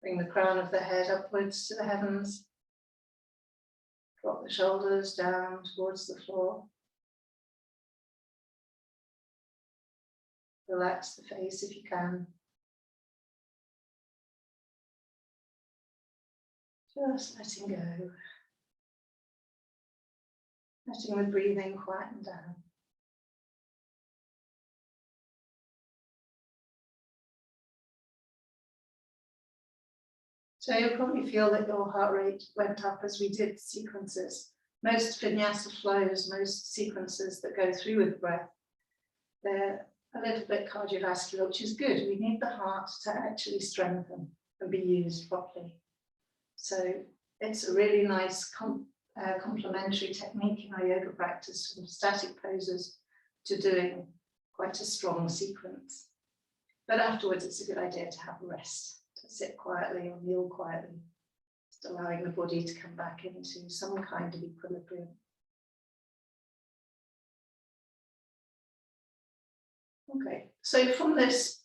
Speaker 1: Bring the crown of the head upwards to the heavens. Drop the shoulders down towards the floor. Relax the face if you can. Just letting go. Letting the breathing quieten down. So you'll probably feel that your heart rate went up as we did sequences. Most vinyasa flows, most sequences that go through with the breath, they're a little bit cardiovascular, which is good. We need the heart to actually strengthen and be used properly. So it's a really nice complementary technique in our yoga practice, from static poses to doing quite a strong sequence. But afterwards, it's a good idea to have a rest, to sit quietly or kneel quietly, just allowing the body to come back into some kind of equilibrium. Okay, so from this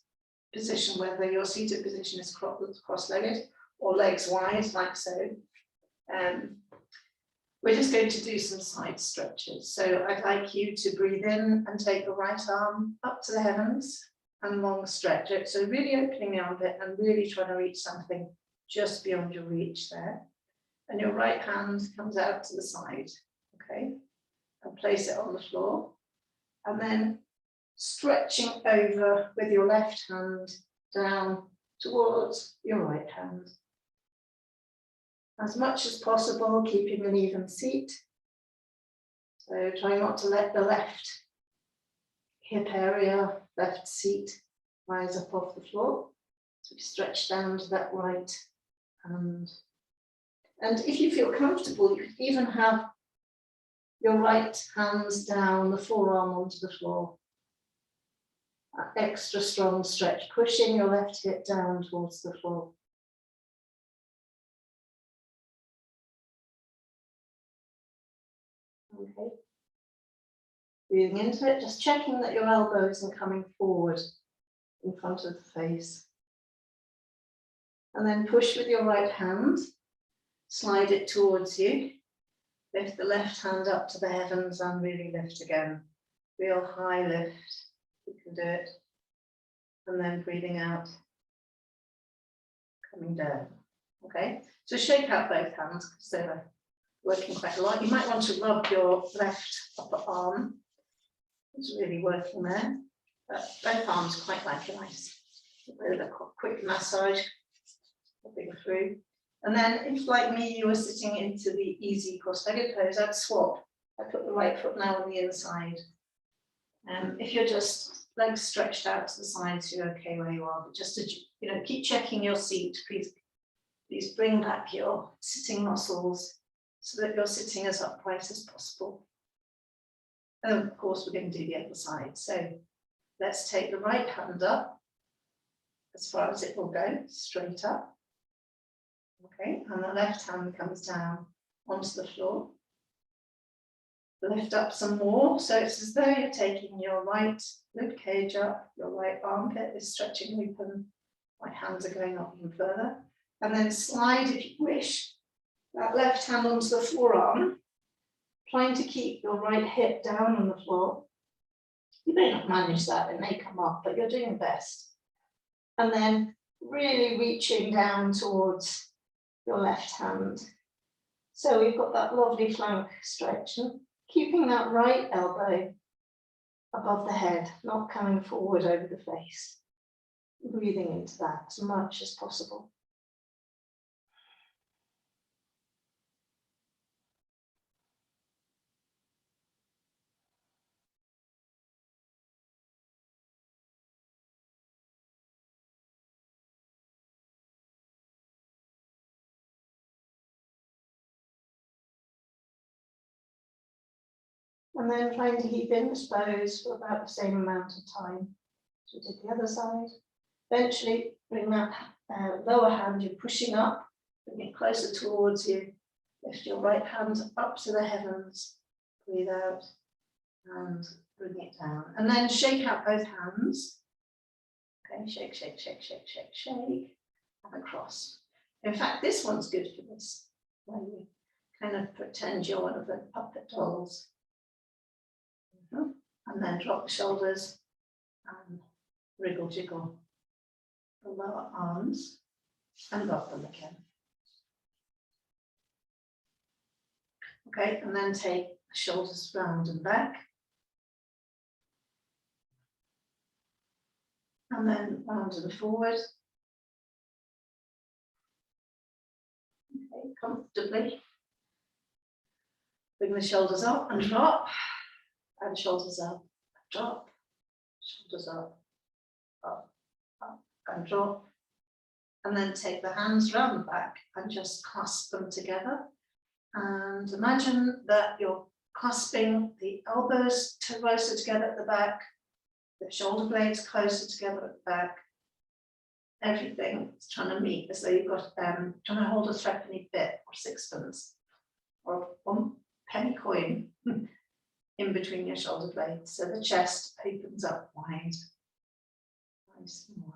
Speaker 1: position, whether your seated position is cross-legged or legs wide, like so, we're just going to do some side stretches. So I'd like you to breathe in and take your right arm up to the heavens and long stretch it. So really opening the armpit and really trying to reach something just beyond your reach there. And your right hand comes out to the side, okay? And place it on the floor. And then stretching over with your left hand down towards your right hand. As much as possible, keeping an even seat. So try not to let the left hip area, left seat rise up off the floor. So we stretch down to that right hand. And if you feel comfortable, you could even have your right hands down, the forearm onto the floor. That extra strong stretch, pushing your left hip down towards the floor. Okay. Breathing into it, just checking that your elbow isn't coming forward in front of the face. And then push with your right hand, slide it towards you. Lift the left hand up to the heavens and really lift again. Real high lift, you can do it. And then breathing out, coming down. Okay, so shake out both hands because they're working quite a lot. You might want to rub your left upper arm. It's really working there. But both arms quite like a nice, a quick massage, rubbing through. And then if, like me, you were sitting into the easy cross-legged pose, I'd swap. I put the right foot now on the inside. If you're just legs stretched out to the sides, you're okay where you are. But just to, keep checking your seat. Please bring back your sitting muscles so that you're sitting as upright as possible. And of course, we're going to do the other side. So let's take the right hand up as far as it will go, straight up. Okay, and the left hand comes down onto the floor. lift up some more. So it's as though you're taking your right rib cage up, your right armpit is stretching open, my hands are going up even further. And then slide, if you wish, that left hand onto the forearm, trying to keep your right hip down on the floor. You may not manage that, it may come up, but you're doing your best. And then really reaching down towards your left hand. So we've got that lovely flank stretch, and keeping that right elbow above the head, not coming forward over the face. Breathing into that as much as possible. And then trying to keep in this pose for about the same amount of time as we did the other side. Eventually bring that lower hand, you're pushing up, bring it closer towards you. Lift your right hand up to the heavens, breathe out and bring it down. And then shake out both hands. Okay, shake, shake, shake, shake, shake, shake, and across. In fact, this one's good for this, where you kind of pretend you're one of the puppet dolls. And then drop the shoulders and wriggle jiggle the lower arms and drop them again. Okay, and then take the shoulders round and back. And then round and forward. Okay, comfortably. Bring the shoulders up and drop. And shoulders up, drop, shoulders up, up, and drop. And then take the hands round the back and just clasp them together. And imagine that you're clasping the elbows closer together at the back, the shoulder blades closer together at the back. Everything is trying to meet as though you've got trying to hold a threepenny bit or sixpence or 1 penny coin in between your shoulder blades. So the chest opens up wide, nice and wide.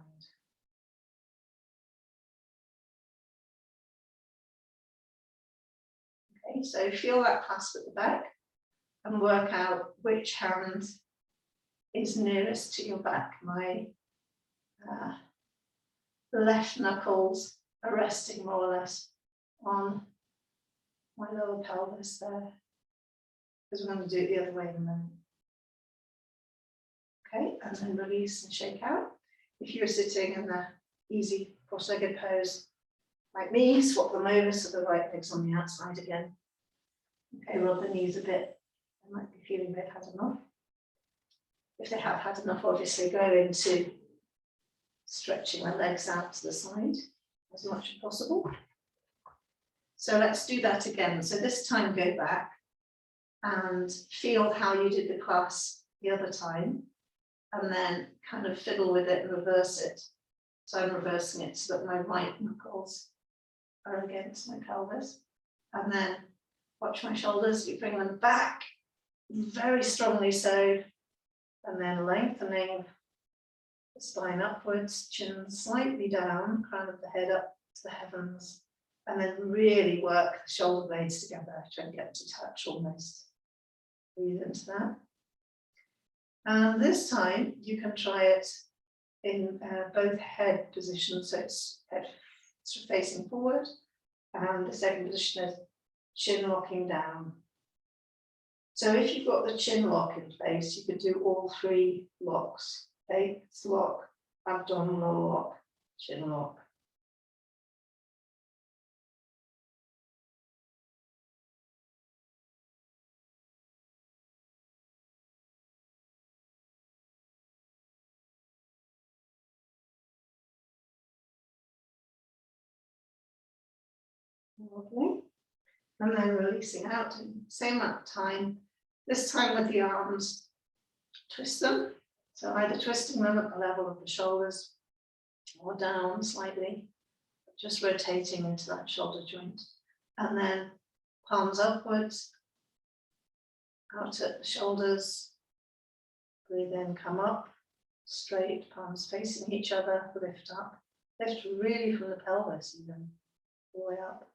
Speaker 1: Okay, so feel that clasp at the back and work out which hand is nearest to your back. My left knuckles are resting more or less on my lower pelvis there, because we're going to do it the other way in a moment. Okay, and then release and shake out. If you're sitting in the easy cross-legged pose like me, swap them over so the right leg's on the outside again. Okay, rub the knees a bit. They might be feeling they've had enough. If they have had enough, obviously go into stretching the legs out to the side as much as possible. So let's do that again. So this time go back and feel how you did the class the other time, and then kind of fiddle with it and reverse it. So I'm reversing it so that my right knuckles are against my pelvis. And then watch my shoulders, you bring them back very strongly so, and then lengthening the spine upwards, chin slightly down, crown of the head up to the heavens, and then really work the shoulder blades together, try and get to touch almost. Breathe into that. And this time you can try it in both head positions, so it's head facing forward, and the second position is chin locking down. So if you've got the chin lock in place, you could do all 3 locks. Okay, it's lock, abdominal lock, chin lock. Lovely. And then releasing out in the same amount of time, this time with the arms, twist them. So either twisting them at the level of the shoulders or down slightly, just rotating into that shoulder joint. And then palms upwards out at the shoulders. Breathe in, come up, straight, palms facing each other, lift up. Lift really from the pelvis even, all the way up.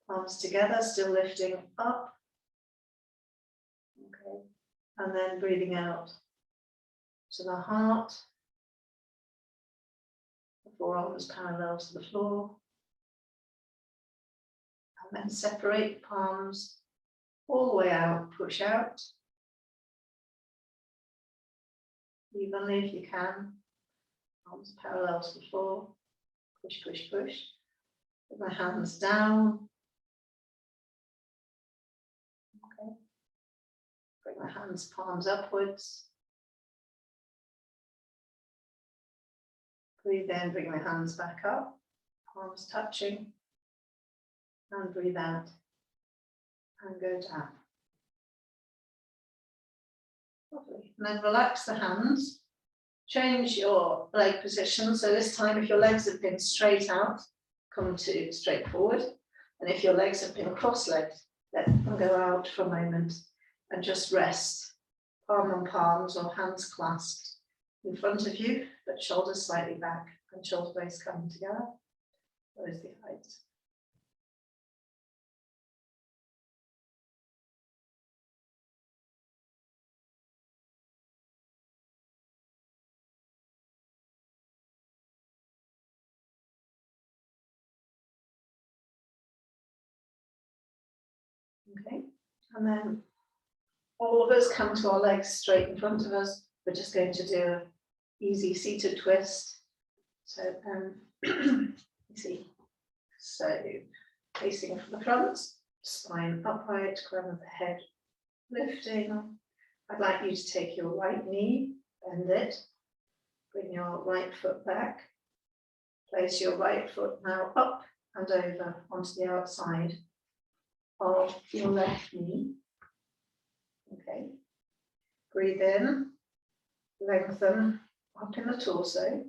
Speaker 1: Palms together, still lifting up. Okay, and then breathing out to the heart. The forearms parallel to the floor. And then separate the palms all the way out, push out. Evenly if you can. Palms parallel to the floor. Push, push, push. Put my hands down. Okay. Bring my hands, palms upwards. Breathe in, bring my hands back up. Palms touching. And breathe out. And go down. Lovely. And then relax the hands. Change your leg position. So this time, if your legs have been straight out, come to straight forward. And if your legs have been cross-legged, let them go out for a moment and just rest. Palm on palms or hands clasped in front of you, but shoulders slightly back and shoulder blades coming together. Close the eyes. Okay, and then all of us come to our legs straight in front of us. We're just going to do an easy seated twist. So, you see, so facing from the front, spine upright, crown of the head lifting. I'd like you to take your right knee, bend it, bring your right foot back, place your right foot now up and over onto the outside of your left knee. Okay, breathe in, lengthen up in the torso,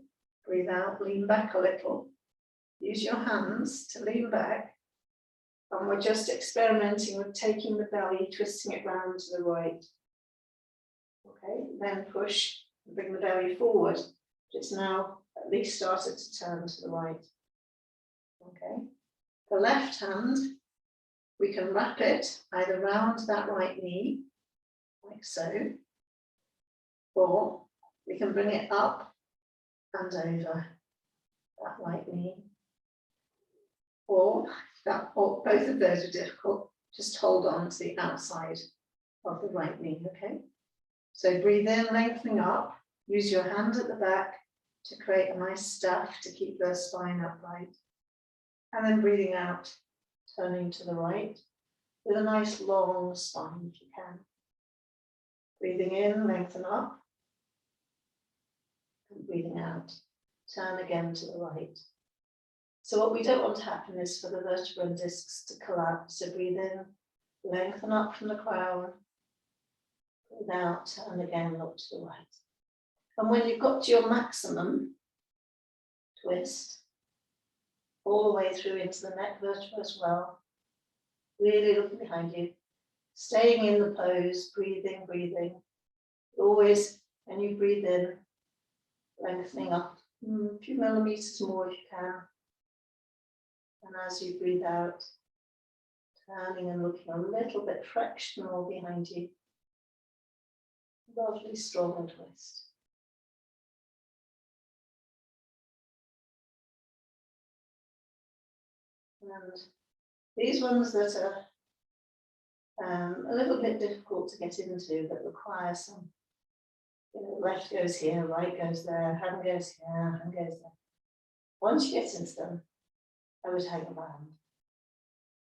Speaker 1: breathe out, lean back a little, use your hands to lean back, and we're just experimenting with taking the belly, twisting it round to the right. Okay, then push and bring the belly forward. It's now at least started to turn to the right. Okay, the left hand, we can wrap it either round that right knee, like so, or we can bring it up and over that right knee, or both of those are difficult, just hold on to the outside of the right knee, okay? So breathe in, lengthening up, use your hand at the back to create a nice staff to keep the spine upright, and then breathing out, turning to the right with a nice long spine if you can. Breathing in, lengthen up, and breathing out, turn again to the right. So what we don't want to happen is for the vertebral discs to collapse. So breathe in, lengthen up from the crown, breathe out, turn again, look to the right. And when you've got to your maximum, twist all the way through into the neck vertebra as well. Really looking behind you, staying in the pose, breathing, breathing. Always, when you breathe in, lengthening up a few millimeters more if you can. And as you breathe out, turning and looking a little bit fractional behind you. Lovely, strong twist. And these ones that are a little bit difficult to get into, that require some, left goes here, right goes there, hand goes here, hand goes there. Once you get into them, I would hang around.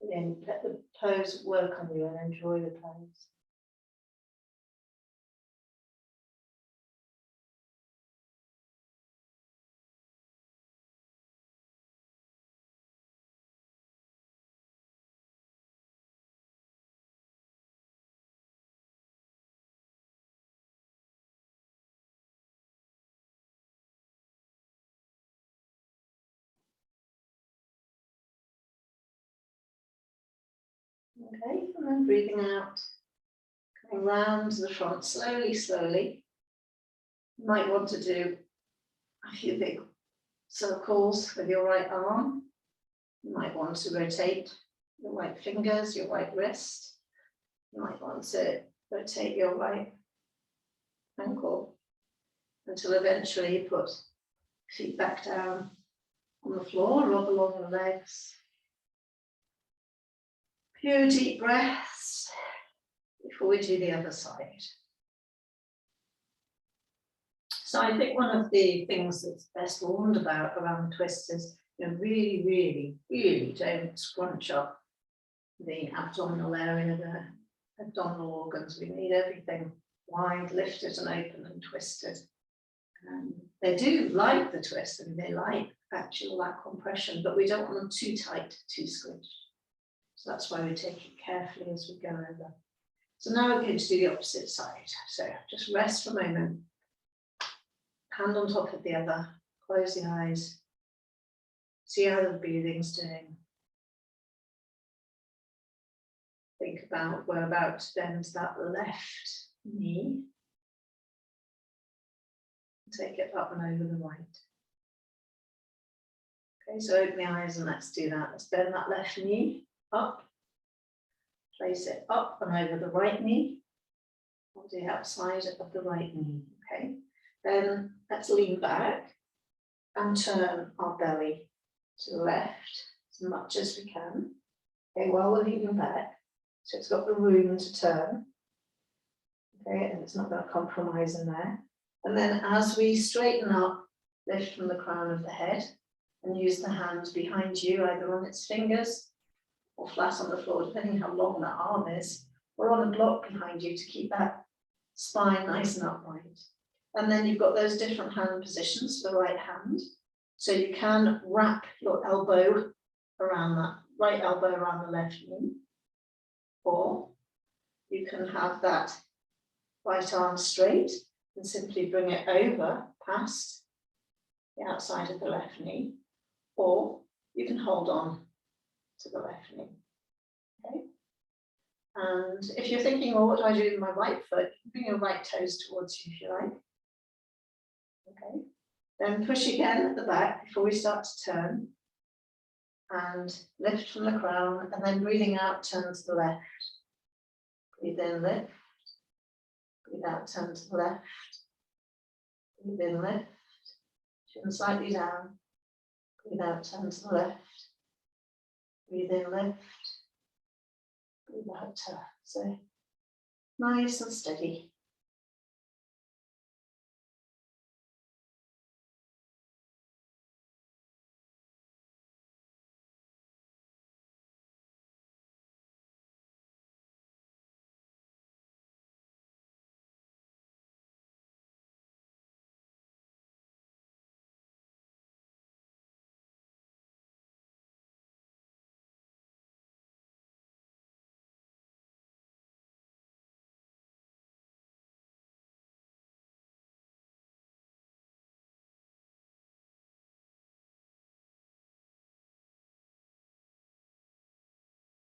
Speaker 1: Then let the pose work on you and enjoy the pose. Okay, and then breathing out, and round to the front, slowly, slowly. You might want to do a few big circles with your right arm. You might want to rotate your right fingers, your right wrist. You might want to rotate your right ankle until eventually you put feet back down on the floor, rub along the legs. Few deep breaths before we do the other side. So I think one of the things that's best warned about around twists is really, really, really don't scrunch up the abdominal area, the abdominal organs. We need everything wide, lifted and open and twisted. They do like the twist and they like actual lat compression, but we don't want them too tight, too squished. So that's why we take it carefully as we go over. So now we're going to do the opposite side. So just rest for a moment. Hand on top of the other, close the eyes. See how the breathing's doing. Think about we're about to bend that left knee. Take it up and over the right. Okay, so open the eyes and let's do that. Let's bend that left knee up. Place it up and over the right knee. On the outside of the right knee. Okay. Then let's lean back and turn our belly to the left as much as we can. Okay, while we're leaning back, so it's got the room to turn. Okay, and it's not going to compromise in there. And then as we straighten up, lift from the crown of the head and use the hand behind you, either on its fingers or flat on the floor, depending how long that arm is, or on a block behind you to keep that spine nice and upright. And then you've got those different hand positions for the right hand. So you can wrap your elbow around that, right elbow around the left knee, or you can have that right arm straight and simply bring it over past the outside of the left knee, or you can hold on to the left knee. Okay. And if you're thinking, well, what do I do with my right foot? Bring your right toes towards you if you like. Okay. Then push again at the back before we start to turn. And lift from the crown, and then breathing out, turn to the left. Breathe in, lift. Breathe out, turn to the left. Breathe in, lift. Chin slightly down. Breathe out, turn to the left. Breathe in, lift. Breathe out, turn. So nice and steady.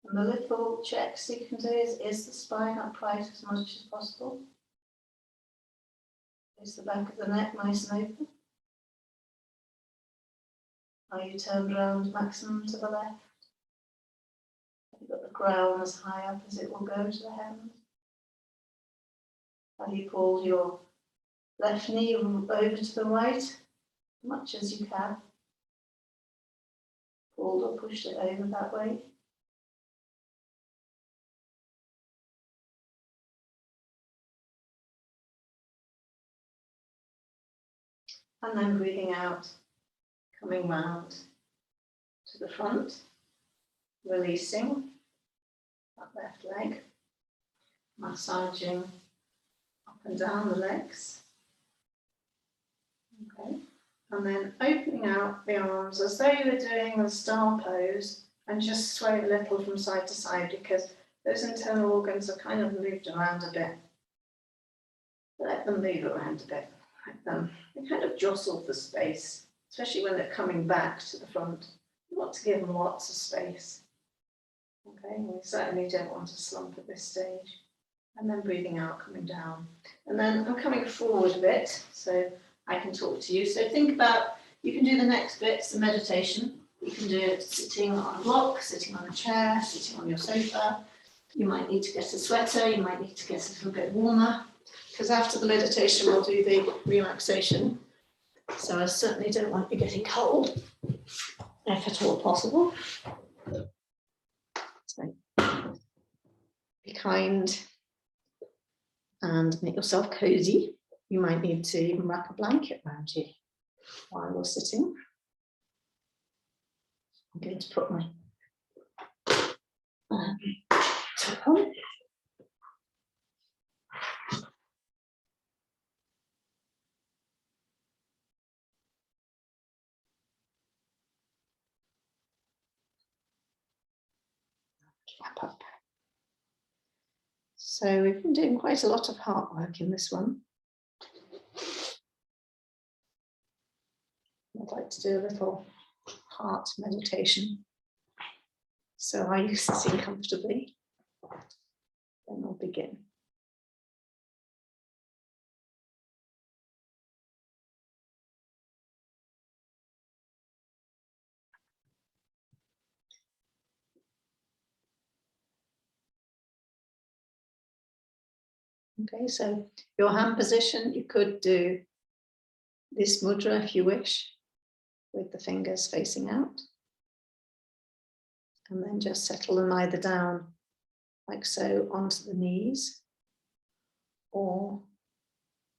Speaker 1: And the little checks you can do is the spine upright as much as possible? Is the back of the neck nice and open? Are you turned around maximum to the left? Have you got the crown as high up as it will go to the hand? Have you pulled your left knee over to the right as much as you can? Pulled or pushed it over that way? And then breathing out, coming round to the front, releasing that left leg, massaging up and down the legs. Okay, and then opening out the arms as though you were doing the star pose and just sway a little from side to side because those internal organs are kind of moved around a bit. Let them move around a bit. They kind of jostle for space, especially when they're coming back to the front. You want to give them lots of space. Okay, we certainly don't want to slump at this stage. And then breathing out, coming down. And then I'm coming forward a bit so I can talk to you. So think about, you can do the next bits, the meditation. You can do it sitting on a block, sitting on a chair, sitting on your sofa. You might need to get a sweater, you might need to get a little bit warmer, because after the meditation we'll do the relaxation. So I certainly don't want you getting cold, if at all possible. So be kind and make yourself cozy. You might need to even wrap a blanket around you while you're sitting. I'm going to put my top on. Wrap up. So we've been doing quite a lot of heart work in this one. I'd like to do a little heart meditation. So are you sitting comfortably? Then we'll begin. Okay, so your hand position, you could do this mudra if you wish, with the fingers facing out. And then just settle them either down like so onto the knees, or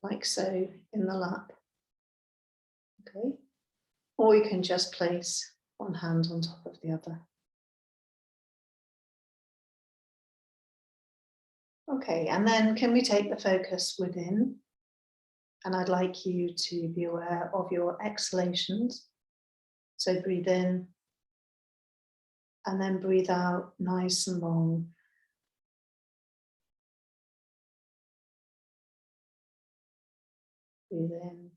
Speaker 1: like so in the lap. Okay, or you can just place one hand on top of the other. Okay, and then can we take the focus within? And I'd like you to be aware of your exhalations. So breathe in and then breathe out nice and long. Breathe in.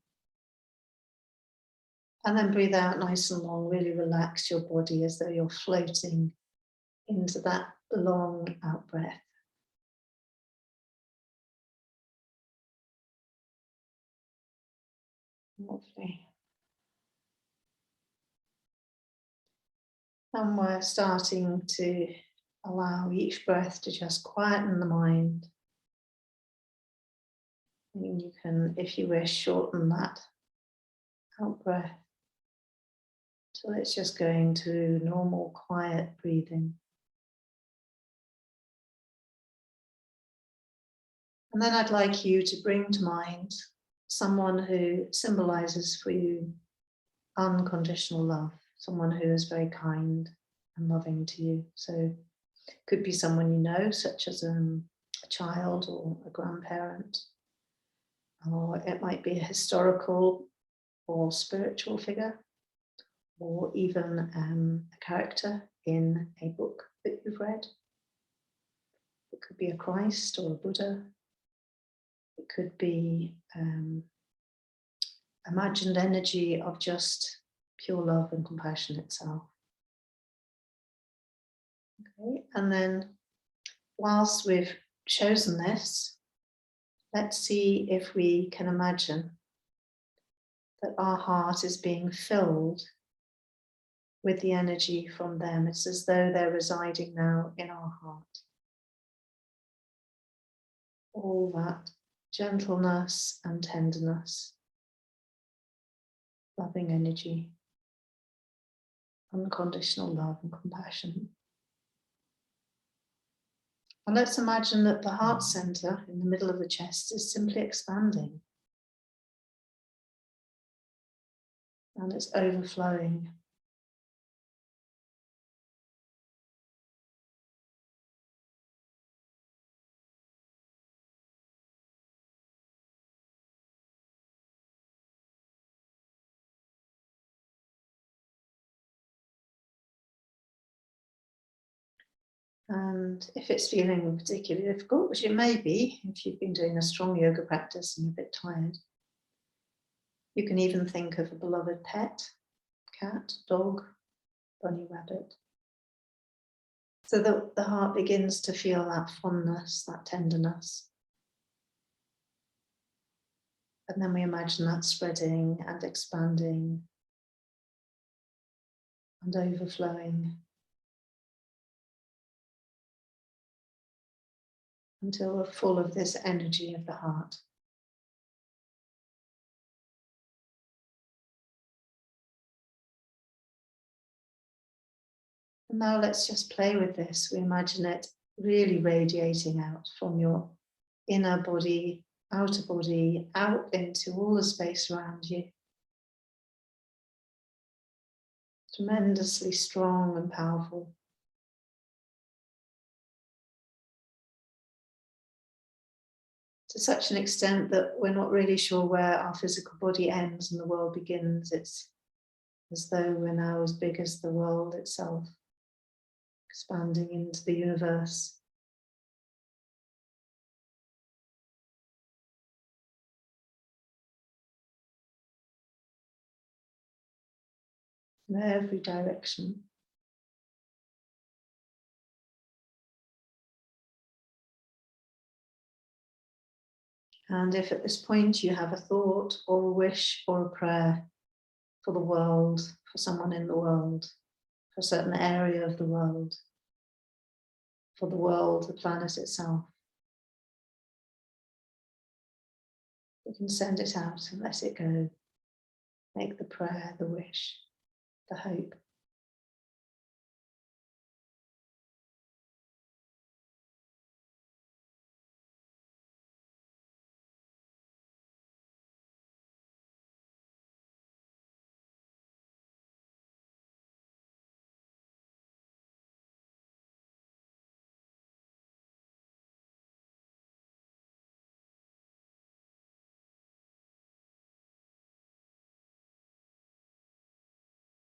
Speaker 1: And then breathe out nice and long. Really relax your body as though you're floating into that long out breath. Lovely. And we're starting to allow each breath to just quieten the mind. And you can, if you wish, shorten that out breath till it's just going to normal, quiet breathing. And then I'd like you to bring to mind someone who symbolizes for you unconditional love, someone who is very kind and loving to you. So it could be someone you know, such as a child or a grandparent, or it might be a historical or spiritual figure, or even a character in a book that you've read. It could be a Christ or a Buddha. It could be imagined energy of just pure love and compassion itself. Okay, and then whilst we've chosen this, let's see if we can imagine that our heart is being filled with the energy from them. It's as though they're residing now in our heart. All that gentleness and tenderness, loving energy, unconditional love and compassion. And let's imagine that the heart center in the middle of the chest is simply expanding. And it's overflowing. And if it's feeling particularly difficult, which it may be if you've been doing a strong yoga practice and you're a bit tired, you can even think of a beloved pet, cat, dog, bunny, rabbit. So that the heart begins to feel that fondness, that tenderness. And then we imagine that spreading and expanding and overflowing until we're full of this energy of the heart. And now let's just play with this. We imagine it really radiating out from your inner body, outer body, out into all the space around you. Tremendously strong and powerful. To such an extent that we're not really sure where our physical body ends and the world begins. It's as though we're now as big as the world itself, expanding into the universe. In every direction. And if at this point you have a thought or a wish or a prayer for the world, for someone in the world, for a certain area of the world, for the world, the planet itself, you can send it out and let it go. Make the prayer, the wish, the hope.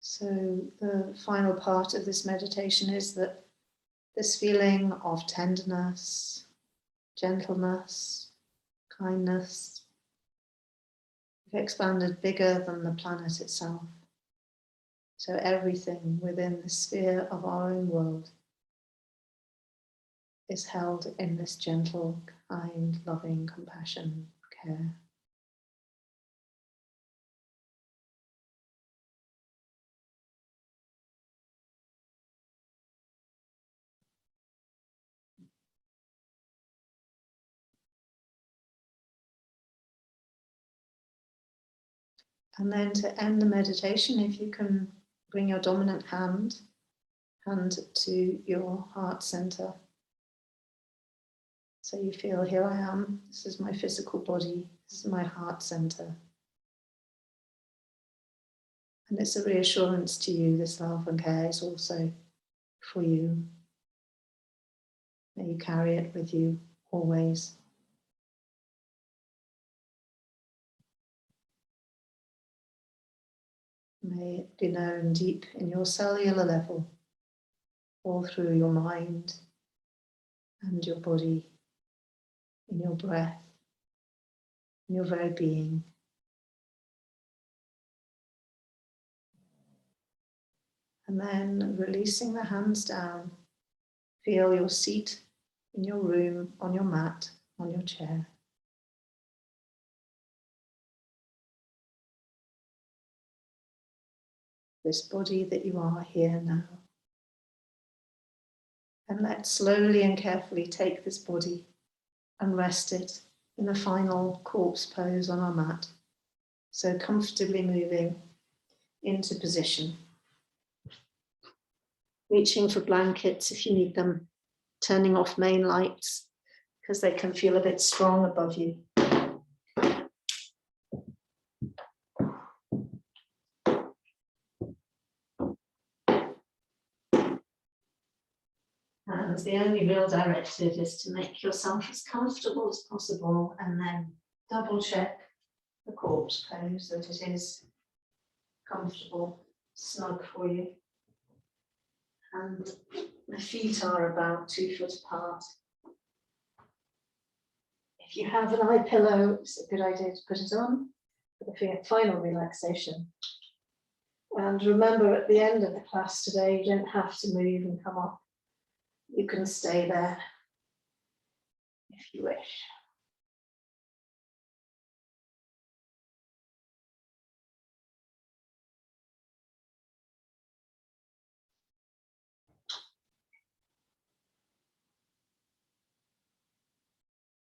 Speaker 1: So the final part of this meditation is that this feeling of tenderness, gentleness, kindness, we've expanded bigger than the planet itself. So everything within the sphere of our own world is held in this gentle, kind, loving compassion, care. And then to end the meditation, if you can bring your dominant hand to your heart center. So you feel, here I am, this is my physical body, this is my heart center. And it's a reassurance to you, this love and care is also for you. May you carry it with you always. May it be known deep in your cellular level, all through your mind and your body, in your breath, in your very being. And then releasing the hands down, feel your seat in your room, on your mat, on your chair. This body that you are here now. And let's slowly and carefully take this body and rest it in a final corpse pose on our mat. So comfortably moving into position. Reaching for blankets if you need them. Turning off main lights because they can feel a bit strong above you. And the only real directive is to make yourself as comfortable as possible and then double check the corpse pose that it is comfortable, snug for you. And the feet are about 2 foot apart. If you have an eye pillow, it's a good idea to put it on for the final relaxation. And remember, at the end of the class today, you don't have to move and come up You can stay there if you wish.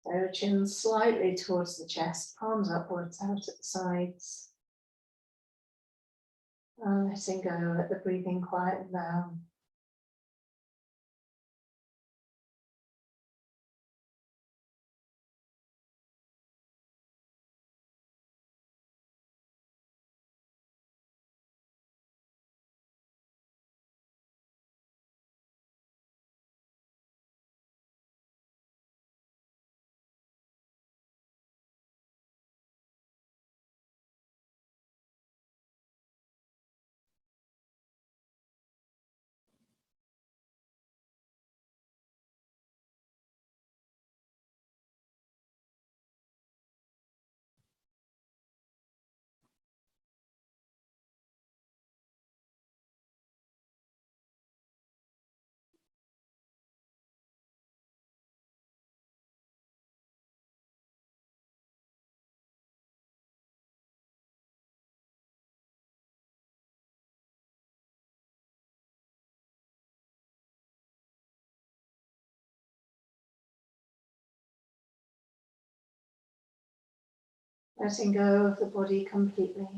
Speaker 1: So chin slightly towards the chest, palms upwards, out at the sides. And letting go, let the breathing quieten down. Letting go of the body completely.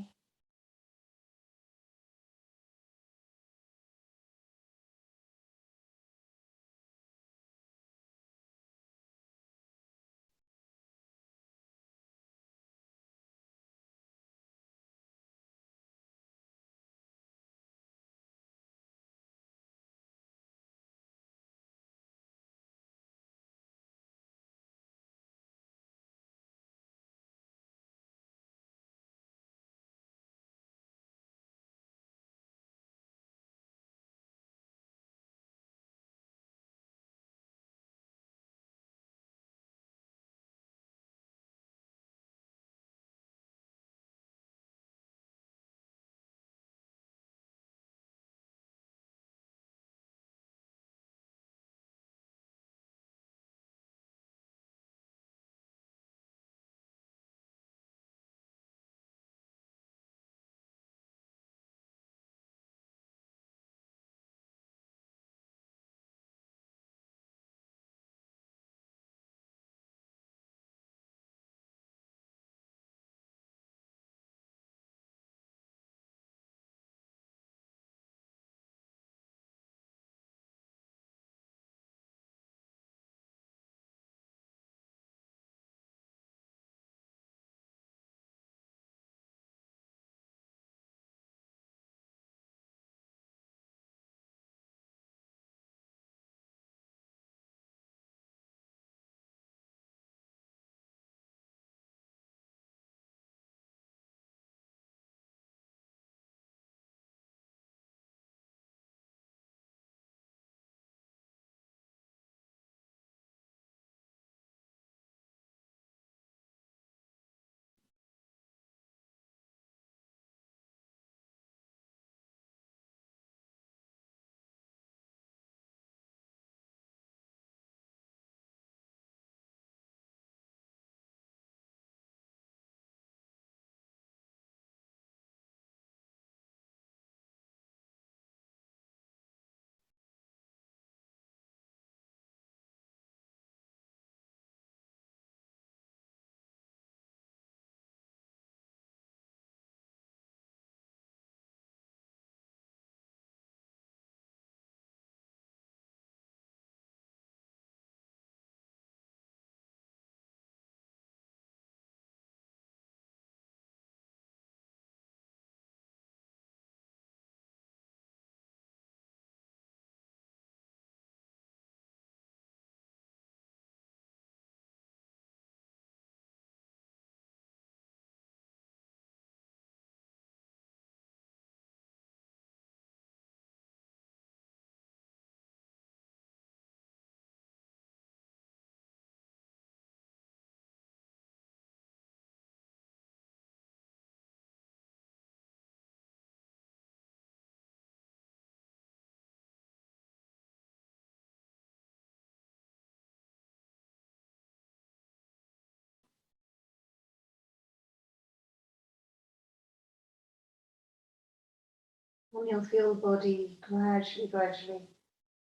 Speaker 1: And you'll feel the body gradually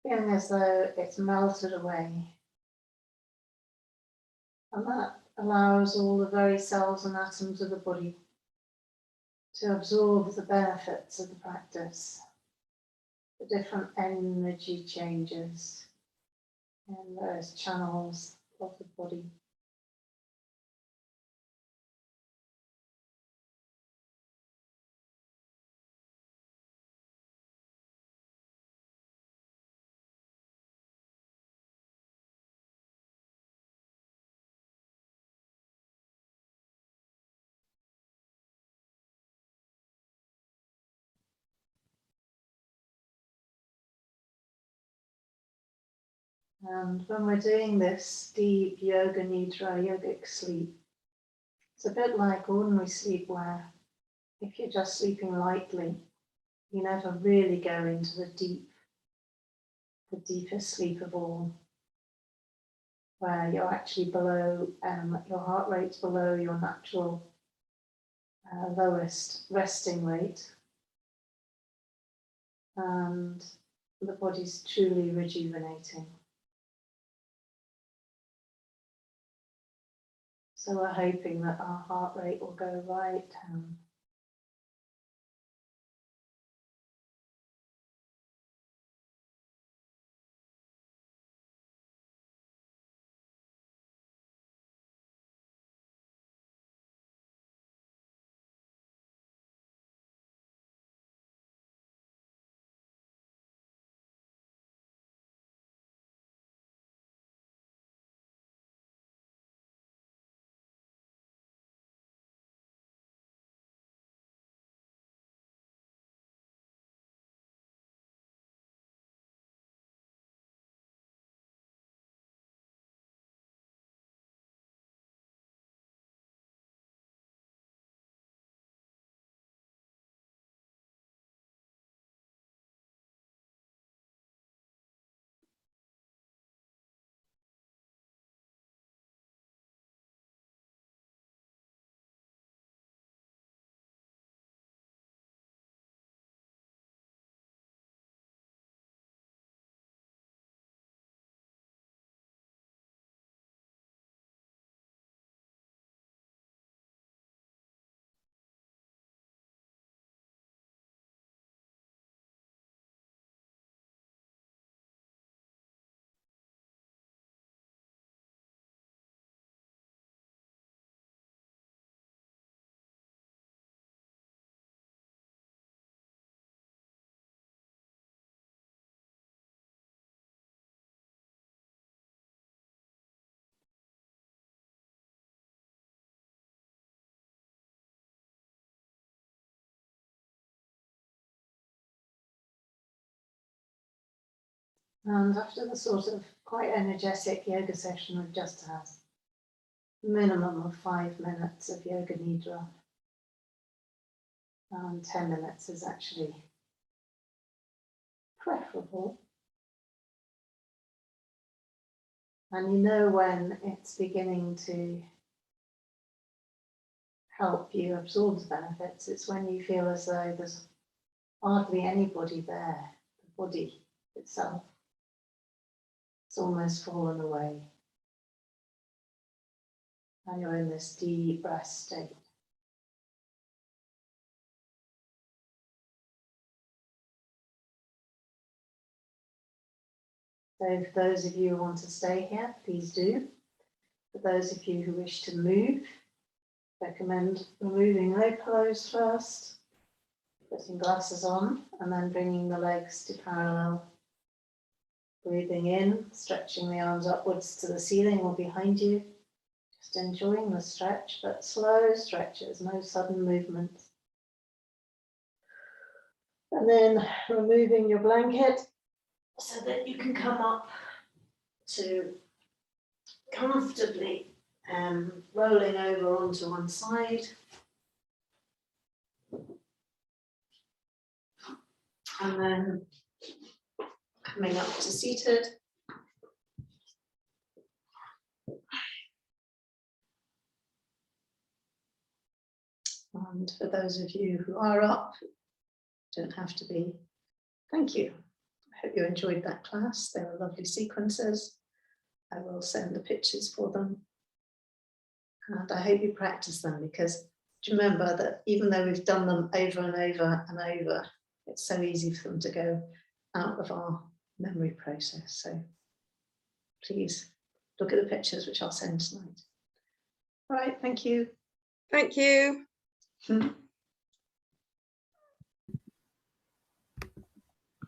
Speaker 1: feeling as though it's melted away. And that allows all the very cells and atoms of the body to absorb the benefits of the practice, the different energy changes in various channels of the body. And when we're doing this deep yoga nidra, yogic sleep, it's a bit like ordinary sleep where if you're just sleeping lightly, you never really go into the deepest sleep of all, where you're actually below, your heart rate's below your natural lowest resting rate, and the body's truly rejuvenating. So we're hoping that our heart rate will go right down. And after the sort of quite energetic yoga session we've just had, minimum of 5 minutes of yoga nidra, and 10 minutes is actually preferable. And you know when it's beginning to help you absorb the benefits, it's when you feel as though there's hardly anybody there, the body itself. It's almost fallen away. And you're in this deep rest state. So for those of you who want to stay here, please do. For those of you who wish to move, recommend removing leg pillows first, putting glasses on, and then bringing the legs to parallel. Breathing in, stretching the arms upwards to the ceiling or behind you. Just enjoying the stretch, but slow stretches, no sudden movements. And then removing your blanket so that you can come up to comfortably rolling over onto one side. And then coming up to seated. And for those of you who are up, Don't have to be. Thank you. I hope you enjoyed that class. They were lovely sequences. I will send the pictures for them. And I hope you practice them, because do you remember that even though we've done them over and over and over, it's so easy for them to go out of our memory process. So please look at the pictures, which I'll send tonight. All right, thank you.
Speaker 4: Thank you.